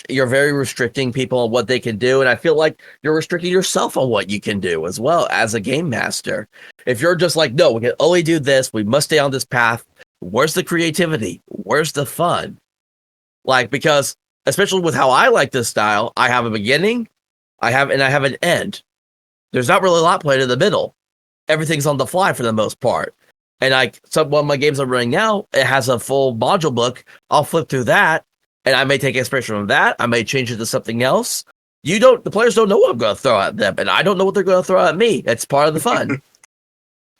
you're very restricting people on what they can do, and I feel like you're restricting yourself on what you can do as well as a game master. If you're just like, no, we can only do this, we must stay on this path. Where's the creativity? Where's the fun? Like, because especially with how I like this style, I have a beginning, I have an end. There's not really a lot played in the middle. Everything's on the fly for the most part. And one of my games I'm running now, it has a full module book. I'll flip through that, and I may take inspiration from that. I may change it to something else. The players don't know what I'm going to throw at them, and I don't know what they're going to throw at me. It's part of the fun.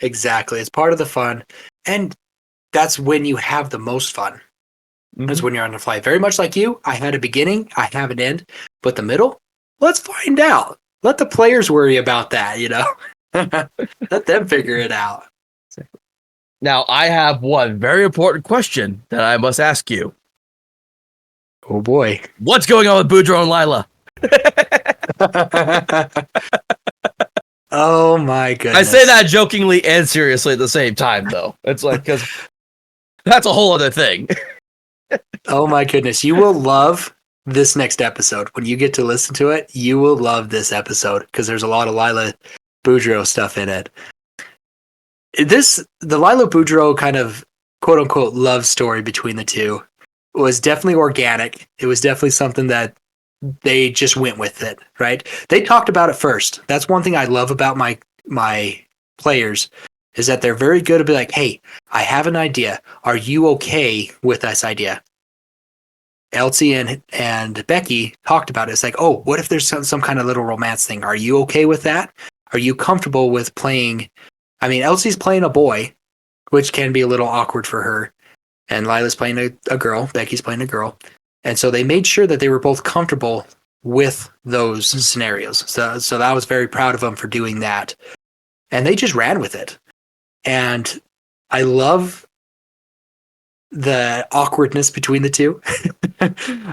Exactly. It's part of the fun. And that's when you have the most fun. Is when you're on the fly. Very much like you, I had a beginning, I have an end, but the middle, let's find out. Let the players worry about that, Let them figure it out. Now, I have one very important question that I must ask you. Oh boy. What's going on with Boudreaux and Lila? Oh my goodness. I say that jokingly and seriously at the same time, though. It's like, because that's a whole other thing. Oh my goodness. You will love this next episode. When you get to listen to it, you will love this episode because there's a lot of Lila Boudreaux stuff in it. The Lila Boudreaux kind of quote unquote love story between the two was definitely organic. It was definitely something that they just went with it, right? They talked about it first. That's one thing I love about my players is that they're very good at be like, hey, I have an idea. Are you okay with this idea? Elsie and Becky talked about it. It's like, oh, what if there's some kind of little romance thing? Are you okay with that? Are you comfortable with playing? I mean, Elsie's playing a boy, which can be a little awkward for her. And Lila's playing a girl. Becky's playing a girl. And so they made sure that they were both comfortable with those scenarios. So I was very proud of them for doing that. And they just ran with it. And I love the awkwardness between the two.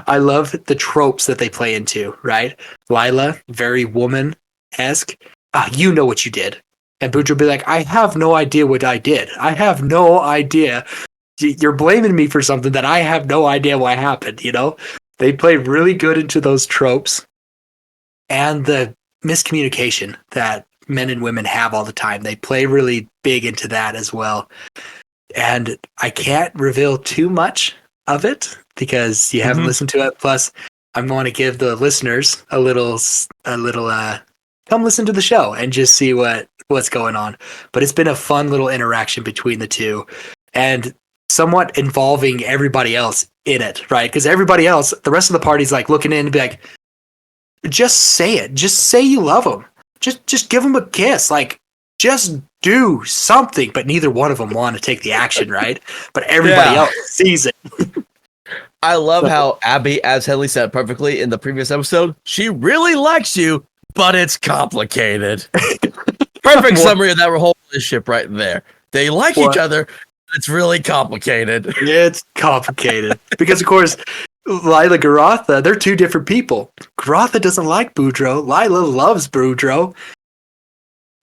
I love the tropes that they play into, right? Lila, very woman-esque. You know what you did. And Boudreaux will be like, I have no idea what I did. I have no idea. You're blaming me for something that I have no idea what happened, They play really good into those tropes and the miscommunication that men and women have all the time. They play really big into that as well. And I can't reveal too much of it because you haven't listened to it. Plus, I want to give the listeners a little come listen to the show and just see what's going on. But it's been a fun little interaction between the two. And somewhat involving everybody else in it, right? Because everybody else, the rest of the party's like looking in and be like, just say it. Just say you love them. Just give them a kiss. Like, just do something. But neither one of them want to take the action, right? But everybody else sees it. I love how Abby, as Henley said perfectly in the previous episode, she really likes you, but it's complicated. Perfect summary of that whole relationship right there. They like each other. It's really complicated. It's complicated. Because, of course, Lila Garotha, they're two different people. Garotha doesn't like Boudreaux. Lila loves Boudreaux.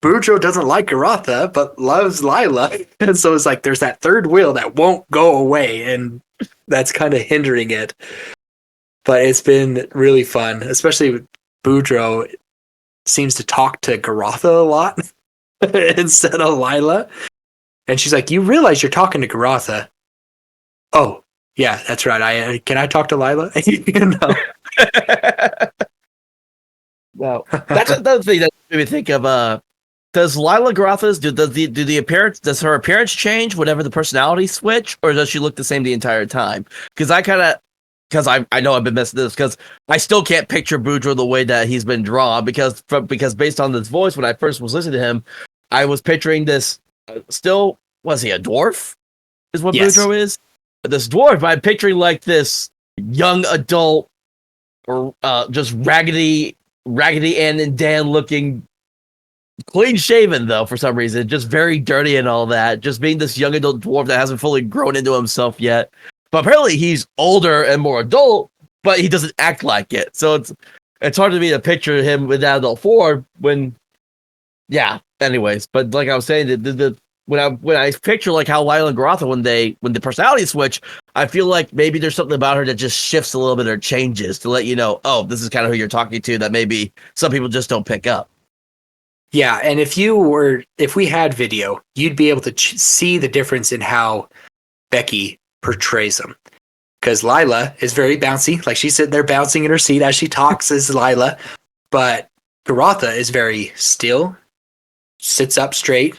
Boudreaux doesn't like Garotha, but loves Lila. And so it's like there's that third wheel that won't go away, and that's kind of hindering it. But it's been really fun, especially Boudreaux seems to talk to Garotha a lot instead of Lila. And she's like, you realize you're talking to Garotha. Oh, yeah, that's right. Can I talk to Lila? Well, that's another thing that made me think of. Does Lila Garotha's does her appearance change whenever the personality switch, or does she look the same the entire time? Because I know I've been missing this because I still can't picture Boudreaux the way that he's been drawn because based on this voice when I first was listening to him, I was picturing this. Still, was he a dwarf? Is what Boudreaux is? This dwarf, I'm picturing like this young adult, or just Raggedy Ann and Dan looking, clean shaven though for some reason, just very dirty and all that. Just being this young adult dwarf that hasn't fully grown into himself yet. But apparently he's older and more adult, but he doesn't act like it. So it's hard to me to picture him with that adult form when. Yeah. Anyways, but like I was saying, when I picture like how Lila and Garotha when the personality switch, I feel like maybe there's something about her that just shifts a little bit or changes to let you know, oh, this is kind of who you're talking to that maybe some people just don't pick up. Yeah, and if we had video, you'd be able to see the difference in how Becky portrays them. Because Lila is very bouncy, like she's sitting there bouncing in her seat as she talks as Lila, but Garotha is very still, sits up straight,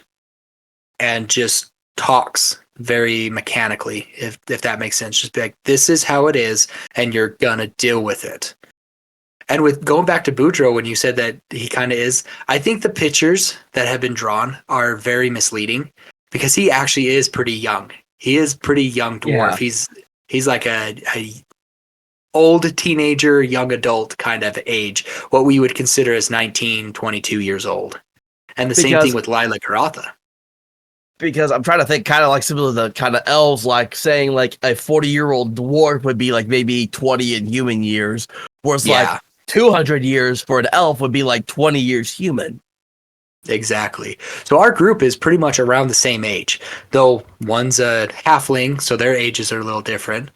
and just talks very mechanically, if that makes sense. Just be like, this is how it is, and you're gonna deal with it. And with going back to Boudreaux, when you said that he kind of is, I think the pictures that have been drawn are very misleading because he actually is pretty young. He is pretty young dwarf. Yeah. He's like a old teenager, young adult kind of age, what we would consider as 19, 22 years old. And the same thing Because with Lila Karatha. because I'm trying to think kind of like similar to the kind of elves, like saying like a 40-year-old dwarf would be like maybe 20 in human years, whereas like Yeah, 200 years for an elf would be like 20 years human. exactly. So our group is pretty much around the same age, though one's a halfling, so their ages are a little different.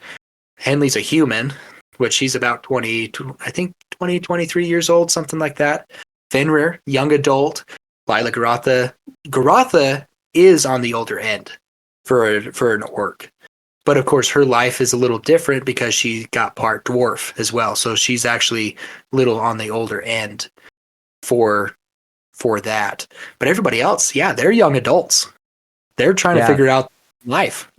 Henley's a human, which she's about 20, I think 20, 23 years old, something like that. Fenrir, young adult. Lila Garatha is on the older end for an orc. But of course, her life is a little different because she got part dwarf as well. So she's actually little on the older end for that. But everybody else, yeah, they're young adults. They're trying to Yeah. figure out life.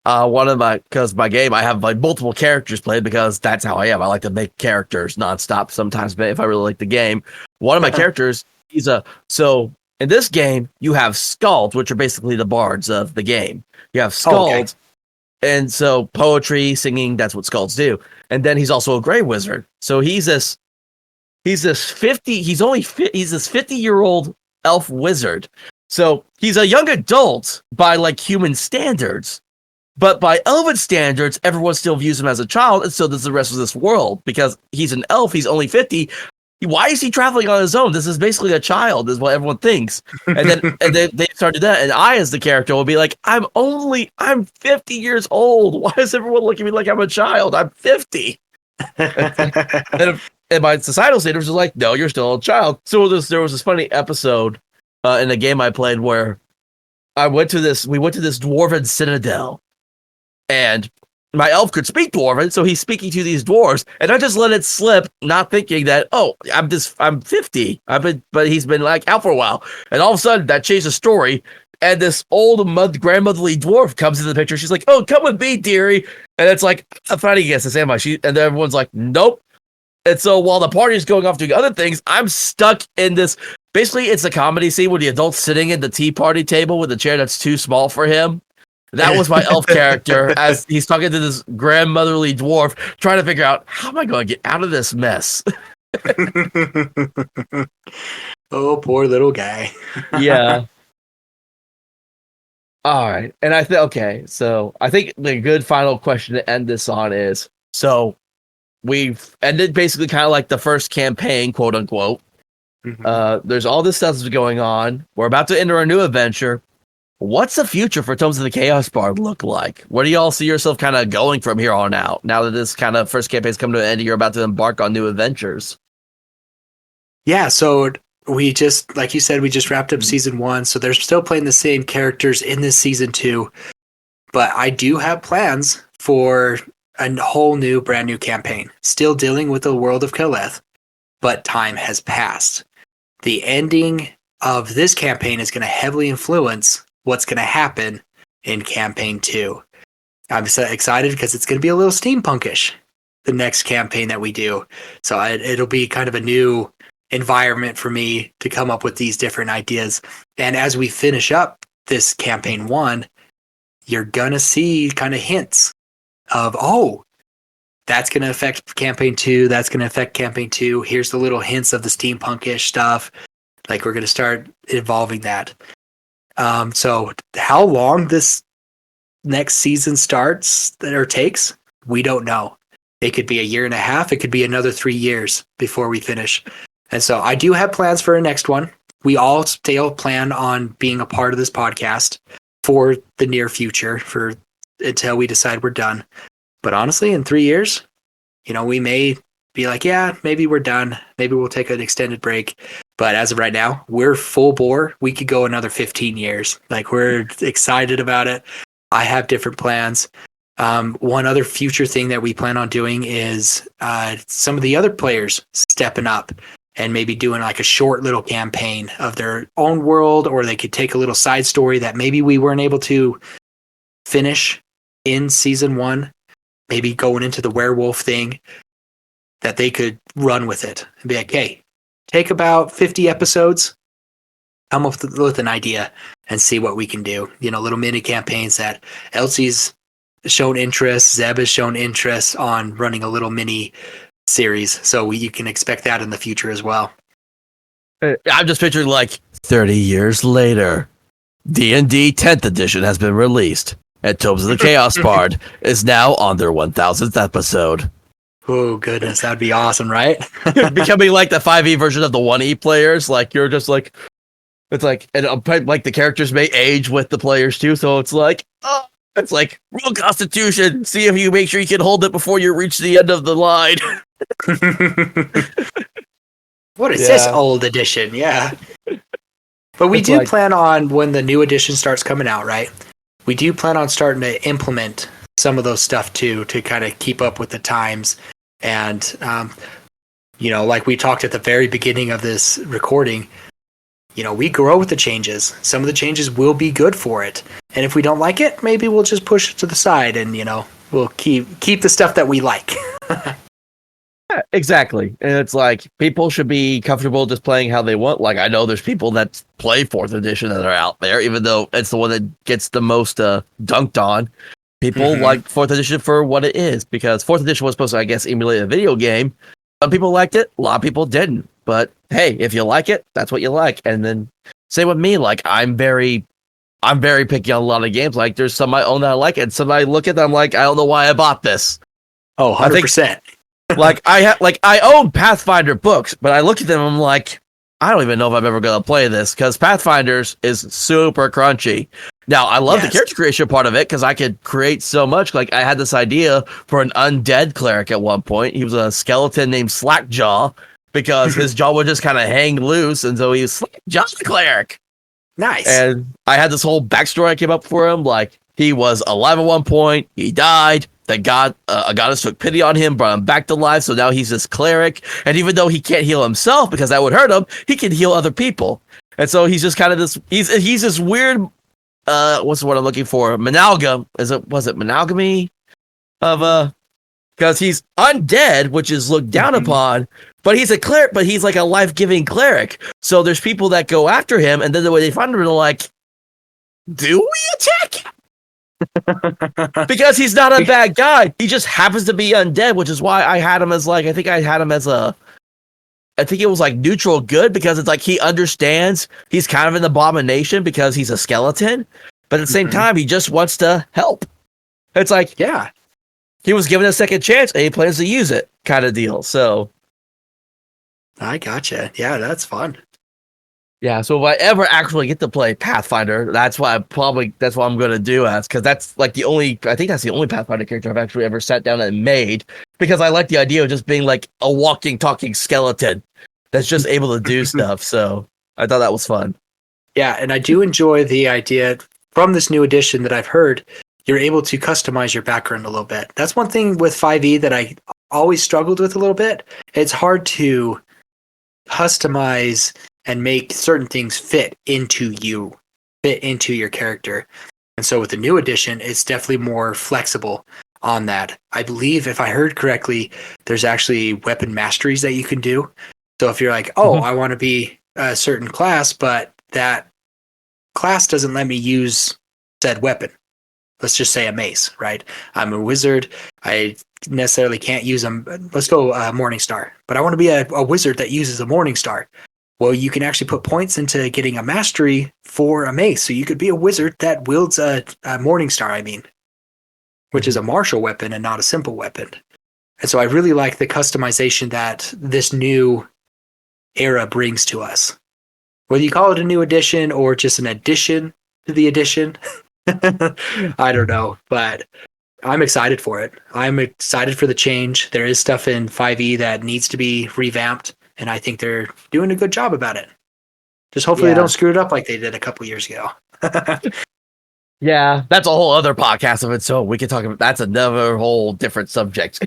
One of because my game I have like multiple characters played because that's how I am. I like to make characters nonstop sometimes, but if I really like the game, one of my characters so in this game you have skalds, which are basically the bards of the game. You have skalds, and so poetry, singing, that's what skalds do. And then he's also a gray wizard. So he's this 50-year-old elf wizard. So he's a young adult by like human standards. But by elven standards, everyone still views him as a child, and so does the rest of this world. Because he's an elf, he's only 50. Why is he traveling on his own? This is basically a child, is what everyone thinks. And then they started that, and I, as the character, will be like, I'm 50 years old. Why is everyone looking at me like I'm a child? I'm 50. and my societal standards are like, no, you're still a child. So there was this funny episode in a game I played where we went to this dwarven citadel. And my elf could speak dwarven, so he's speaking to these dwarves, and I just let it slip, not thinking that, I'm 50. But he's been like out for a while, and all of a sudden that changed the story. And this old grandmotherly dwarf comes into the picture. She's like, "Oh, come with me, dearie." And it's like, I'm fighting against this, am I? And then everyone's like, "Nope." And so while the party is going off doing other things, I'm stuck in this. Basically, it's a comedy scene with the adults sitting at the tea party table with a chair that's too small for him. That was my elf character as he's talking to this grandmotherly dwarf, trying to figure out, how am I going to get out of this mess? Oh, poor little guy. Yeah. All right. And I think the good final question to end this on is, so we've ended basically kind of like the first campaign, quote unquote. Mm-hmm. There's all this stuff that's going on. We're about to enter a new adventure. What's the future for Tomes of the Chaos Bard look like? Where do y'all see yourself kind of going from here on out? Now that this kind of first campaign's come to an end, you're about to embark on new adventures. Yeah, so we just, like you said, we just wrapped up season 1, so they're still playing the same characters in this season 2. But I do have plans for a whole new, brand new campaign. Still dealing with the world of Keleth, but time has passed. The ending of this campaign is going to heavily influence what's going to happen in campaign 2. I'm so excited because it's going to be a little steampunkish, the next campaign that we do. So it'll be kind of a new environment for me to come up with these different ideas. And as we finish up this campaign 1, you're going to see kind of hints of, that's going to affect campaign 2. That's going to affect campaign 2. Here's the little hints of the steampunkish stuff. Like, we're going to start evolving that. So how long this next season starts or takes, we don't know. It could be a year and a half. It could be another 3 years before we finish. And so I do have plans for a next one. We all still plan on being a part of this podcast for the near future, until we decide we're done. But honestly, in 3 years, we may be like, yeah, maybe we're done. Maybe we'll take an extended break. But as of right now, we're full bore. We could go another 15 years. Like, we're excited about it. I have different plans. One other future thing that we plan on doing is some of the other players stepping up and maybe doing like a short little campaign of their own world, or they could take a little side story that maybe we weren't able to finish in season 1, maybe going into the werewolf thing. that they could run with it and be like, hey, take about 50 episodes, come up with an idea and see what we can do. Little mini campaigns that Elsie's shown interest, Zeb has shown interest on running a little mini series. So you can expect that in the future as well. I'm just picturing 30 years later, D&D 10th edition has been released, and Tomes of the Chaos Bard is now on their 1000th episode. Oh, goodness. That'd be awesome, right? Becoming the 5e version of the 1e players. You're just it's and the characters may age with the players too. So it's roll Constitution. See if you make sure you can hold it before you reach the end of the line. What is this old edition? Yeah. But we do plan on, when the new edition starts coming out, right? We do plan on starting to implement some of those stuff too, to kind of keep up with the times. And, like we talked at the very beginning of this recording, we grow with the changes. Some of the changes will be good for it. And if we don't like it, maybe we'll just push it to the side and, we'll keep the stuff that we like. Yeah, exactly. And it's people should be comfortable just playing how they want. I know there's people that play 4th edition that are out there, even though it's the one that gets the most dunked on. People like 4th edition for what it is, because 4th edition was supposed to, I guess, emulate a video game. Some people liked it, a lot of people didn't. But hey, if you like it, that's what you like. And then same with me, I'm very picky on a lot of games. There's some I own that I like, and some I look at them I don't know why I bought this. Oh, 100%. I own Pathfinder books, but I look at them, I'm I don't even know if I'm ever gonna play this, because Pathfinders is super crunchy. Now, I love the character creation part of it, because I could create so much. I had this idea for an undead cleric at one point. He was a skeleton named Slackjaw, because his jaw would just kind of hang loose, and so he was Slackjaw the cleric. Nice. And I had this whole backstory I came up for him. He was alive at one point, he died. A goddess took pity on him, brought him back to life, so now he's this cleric. And even though he can't heal himself, because that would hurt him, he can heal other people. And so he's just kind of this. He's this weird. What's the word I'm looking for? Monogamy. Was it monogamy? Because he's undead, which is looked down upon. But he's a cleric. But he's a life-giving cleric. So there's people that go after him, and then the way they find him, they're do we attack? Because he's not a bad guy. He just happens to be undead, which is why I had him as I think it was neutral good, because it's he understands he's kind of an abomination because he's a skeleton, but at the same time he just wants to help. It's he was given a second chance and he plans to use it, kind of deal. So I gotcha. Yeah, that's fun. Yeah, so if I ever actually get to play Pathfinder, that's what I'm going to do, because that's I think that's the only Pathfinder character I've actually ever sat down and made, because I like the idea of just being a walking, talking skeleton that's just able to do stuff. So I thought that was fun. Yeah, and I do enjoy the idea from this new edition that I've heard, you're able to customize your background a little bit. That's one thing with 5e that I always struggled with a little bit. It's hard to customize and make certain things fit into your character. And so with the new edition, it's definitely more flexible on that. I believe, if I heard correctly, there's actually weapon masteries that you can do. So if you're I want to be a certain class, but that class doesn't let me use said weapon. Let's just say a mace, right? I'm a wizard. I necessarily can't use them. Let's go Morningstar. But I want to be a wizard that uses a Morningstar. Well, you can actually put points into getting a mastery for a mace. So you could be a wizard that wields a Morningstar, which is a martial weapon and not a simple weapon. And so I really like the customization that this new era brings to us. Whether you call it a new edition or just an addition to the edition, I don't know. But I'm excited for it. I'm excited for the change. There is stuff in 5e that needs to be revamped. And I think they're doing a good job about it. Just hopefully they don't screw it up like they did a couple years ago. Yeah, that's a whole other podcast of it. So we can talk about that's another whole different subject.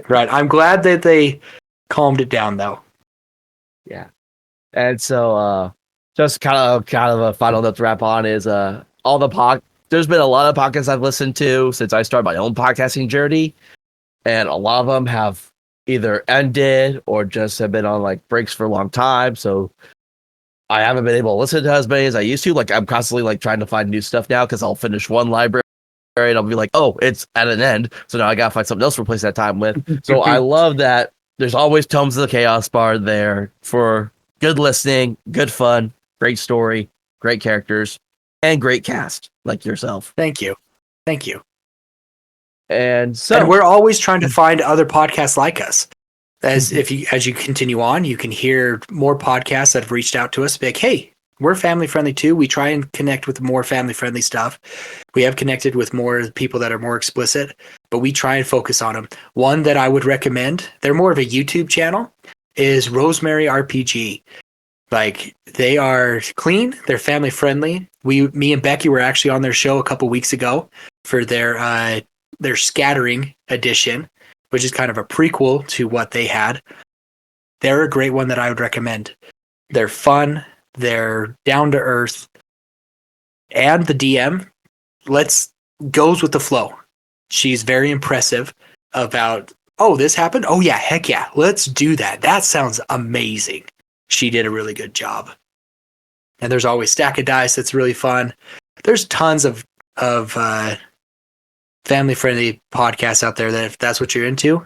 Right. I'm glad that they calmed it down, though. Yeah. And so just kind of a final note to wrap on is all the there's been a lot of podcasts I've listened to since I started my own podcasting journey. And a lot of them have either ended or just have been on like breaks for a long time. So I haven't been able to listen to as many as I used to. Like I'm constantly like trying to find new stuff now because I'll finish one library and I'll be like, oh, it's at an end. So now I gotta find something else to replace that time with. So I love that there's always Tomes of the Chaos Bard there for good listening, good fun, great story, great characters, and great cast like yourself. Thank you. Thank you. And so And we're always trying to find other podcasts like us. As you continue on, you can hear more podcasts that have reached out to us. Be like, hey, we're family friendly too. We try and connect with more family friendly stuff. We have connected with more people that are more explicit, but we try and focus on them. One that I would recommend, they're more of a YouTube channel, is Rosemary RPG. Like they are clean, they're family friendly. Me and Becky were actually on their show a couple weeks ago for their Scattering edition, which is kind of a prequel to what they had. They're a great one that I would recommend. They're fun, they're down to earth, and the DM goes with the flow. She's very impressive about, oh, this happened? Oh yeah, heck yeah, let's do that. That sounds amazing. She did a really good job. And there's always Stack of Dice that's really fun. There's tons of family-friendly podcasts out there that if that's what you're into,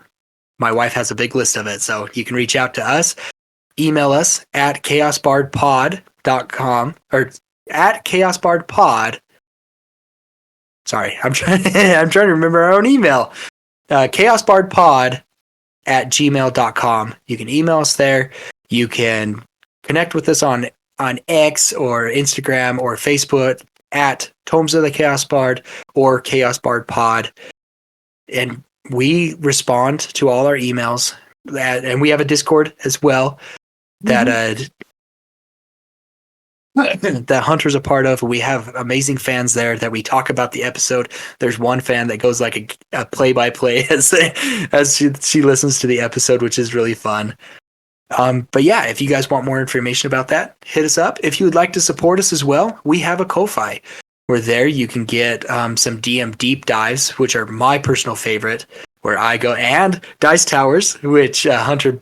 my wife has a big list of it. So you can reach out to us. Email us at chaosbardpod.com or at chaosbardpod. Sorry, I'm trying to remember our own email. chaosbardpod@gmail.com. You can email us there. You can connect with us on X or Instagram or Facebook at Tomes of the Chaos Bard or Chaos Bard Pod. And we respond to all our emails. And we have a Discord as well that that Hunter's a part of. We have amazing fans there that we talk about the episode. There's one fan that goes like a play-by-play as she listens to the episode, which is really fun. But yeah, if you guys want more information about that, hit us up. If you would like to support us as well, we have a Ko-Fi. Where there you can get some DM deep dives, which are my personal favorite, where I go, and Dice Towers, which Hunter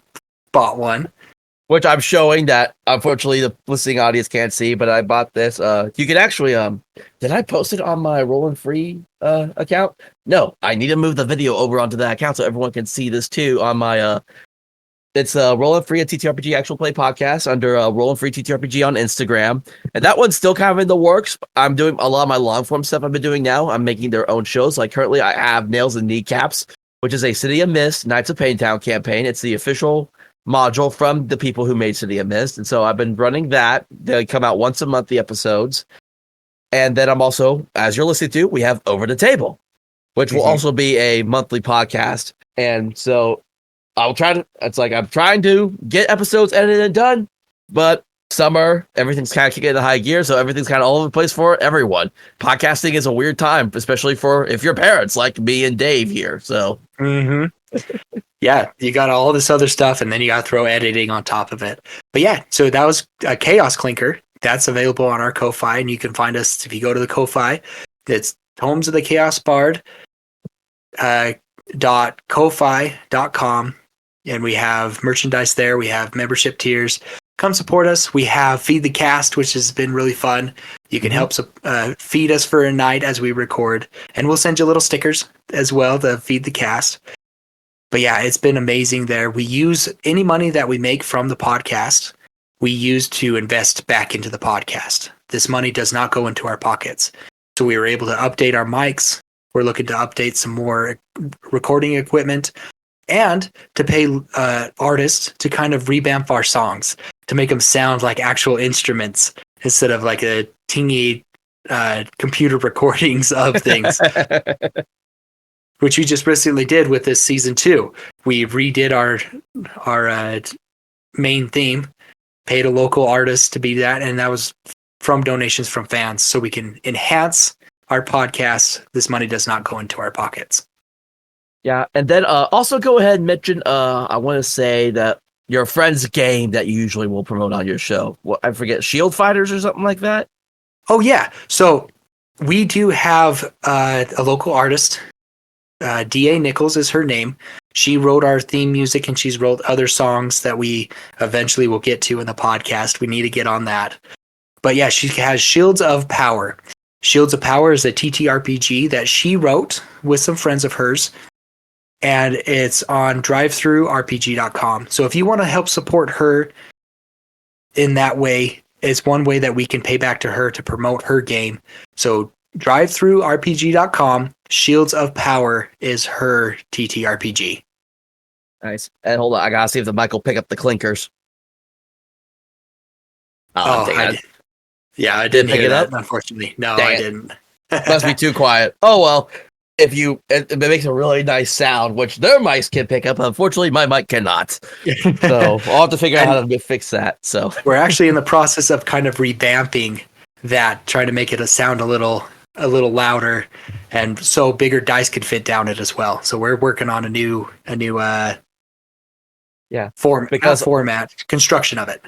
bought one. Which I'm showing that, unfortunately, the listening audience can't see, but I bought this. You can actually, did I post it on my Rollin' Free account? No, I need to move the video over onto that account so everyone can see this too on my, it's Rollin' Free, a TTRPG actual play podcast under Rollin' Free TTRPG on Instagram. And that one's still kind of in the works. I'm doing a lot of my long form stuff I've been doing now. I'm making their own shows. Like currently I have Nails and Kneecaps, which is a City of Mist, Knights of Paintown campaign. It's the official module from the people who made City of Mist. And so I've been running that. They come out once a month, the episodes. And then I'm also, as you're listening to, we have Over the Table, which will also be a monthly podcast. And so I'm trying to get episodes edited and done, but summer, everything's kind of kicking into high gear. So everything's kind of all over the place for everyone. Podcasting is a weird time, especially for if you're parents like me and Dave here. So, yeah, you got all this other stuff, and then you got to throw editing on top of it. But yeah, so that was a Chaos Clinker. That's available on our Ko-Fi, and you can find us if you go to the Ko-Fi. It's Tomes of the Chaos Bard .kofi.com, and we have merchandise there. We have membership tiers. Come support us. We have Feed the Cast, which has been really fun. You can help feed us for a night as we record, and we'll send you little stickers as well to feed the cast. But yeah, it's been amazing there. We use any money that we make from the podcast, we use to invest back into the podcast. This money does not go into our pockets. So we were able to update our mics. We're looking to update some more recording equipment and to pay artists to kind of revamp our songs, to make them sound like actual instruments instead of like a teeny computer recordings of things. Which we just recently did with this season 2. We redid our main theme, paid a local artist to be that, and that was from donations from fans, so we can enhance our podcast. This money does not go into our pockets. Yeah, and then also go ahead and mention, I want to say that your friend's game that you usually will promote on your show. I forget, Shield Fighters or something like that? Oh, yeah. So we do have a local artist. D.A. Nichols is her name. She wrote our theme music, and she's wrote other songs that we eventually will get to in the podcast. We need to get on that. But yeah, she has Shields of Power. Shields of Power is a TTRPG that she wrote with some friends of hers, and it's on drivethrurpg.com. So if you want to help support her in that way, it's one way that we can pay back to her to promote her game. So drivethrurpg.com, Shields of Power is her TTRPG. Nice. And hold on, I gotta see if the mic will pick up the clinkers. I didn't pick hear it that, up? unfortunately. No, Dang I it. didn't. Must be too quiet. Oh well. If you, it makes a really nice sound, which their mics can pick up. Unfortunately, my mic cannot. So I'll have to figure out how to fix that. So we're actually in the process of kind of revamping that, trying to make it sound a little louder, and so bigger dice could fit down it as well. So we're working on a new format construction of it.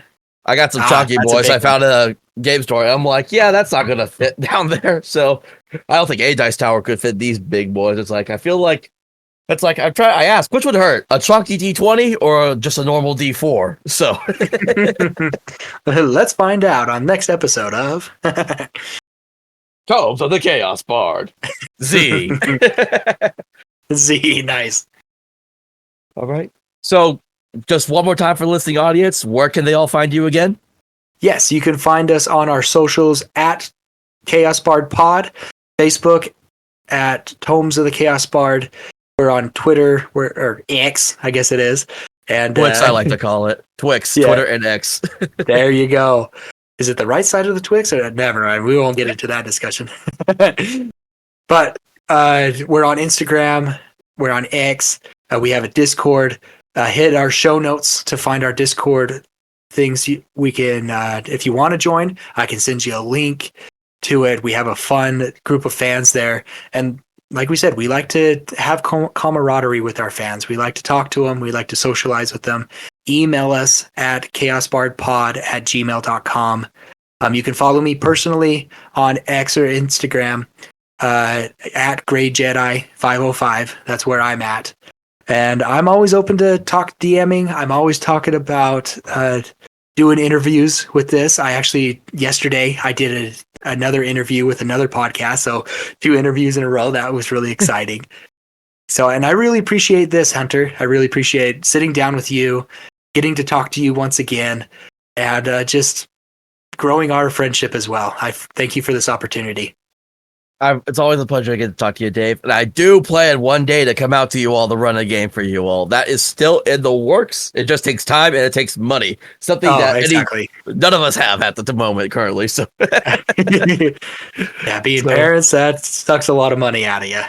I got some Chunky Boys I found at a game store. I'm like, yeah, that's not gonna fit down there. So I don't think a dice tower could fit these big boys. It's like I feel like it's like I asked, which would hurt, a chunky D20 or just a normal D4? So let's find out on next episode of Tomes of the Chaos Bard. Z. Z, nice. All right. So just one more time for the listening audience, where can they all find you again? Yes, you can find us on our socials at Chaos Bard Pod, Facebook at Tomes of the Chaos Bard. We're on Twitter, or X, I guess it is. And Twix, I like to call it. Twix, yeah. Twitter and X. There you go. Is it the right side of the Twix? Or never mind. We won't get into that discussion. But we're on Instagram. We're on X. We have a Discord. Hit our show notes to find our Discord things. We can, if you want to join, I can send you a link to it. We have a fun group of fans there. And like we said, we like to have camaraderie with our fans. We like to talk to them. We like to socialize with them. Email us at chaosbardpod@gmail.com. You can follow me personally on X or Instagram at Grey Jedi 505. That's where I'm at. And I'm always open to talk DMing. I'm always talking about doing interviews with this. I actually, yesterday, I did another interview with another podcast. So 2 interviews in a row. That was really exciting. So, and I really appreciate this, Hunter. I really appreciate sitting down with you, getting to talk to you once again, and just growing our friendship as well. I thank you for this opportunity. It's always a pleasure to get to talk to you, Dave. And I do plan one day to come out to you all to run a game for you all. That is still in the works. It just takes time and it takes money. Something none of us have at the moment currently. So yeah, being parents, that sucks a lot of money out of you.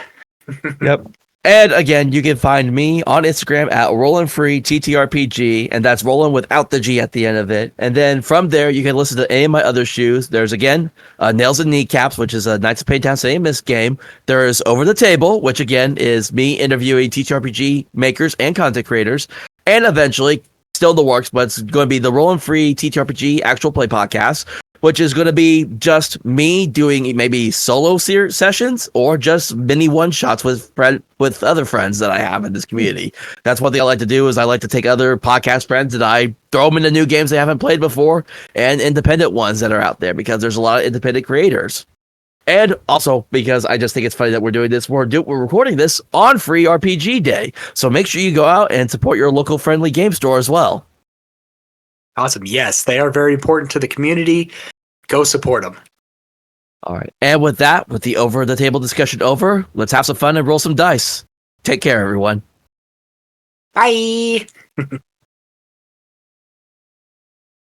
Yep. And again, you can find me on Instagram at RollinFreeTTRPG, and that's rolling without the G at the end of it. And then from there, you can listen to any of my other shows. There's, again, Nails and Kneecaps, which is a Knights of Paintown Samus game. There's Over the Table, which, again, is me interviewing TTRPG makers and content creators. And eventually, still in the works, but it's going to be the Rollin' Free TTRPG Actual Play Podcast, which is going to be just me doing maybe solo sessions or just mini one-shots with other friends that I have in this community. That's one thing I like to do is I like to take other podcast friends and I throw them into new games they haven't played before and independent ones that are out there because there's a lot of independent creators. And also because I just think it's funny that we're doing this. We're recording this on Free RPG Day. So make sure you go out and support your local friendly game store as well. Awesome. Yes, they are very important to the community. Go support them. All right. And with that, with the over the table discussion over, let's have some fun and roll some dice. Take care, everyone. Bye.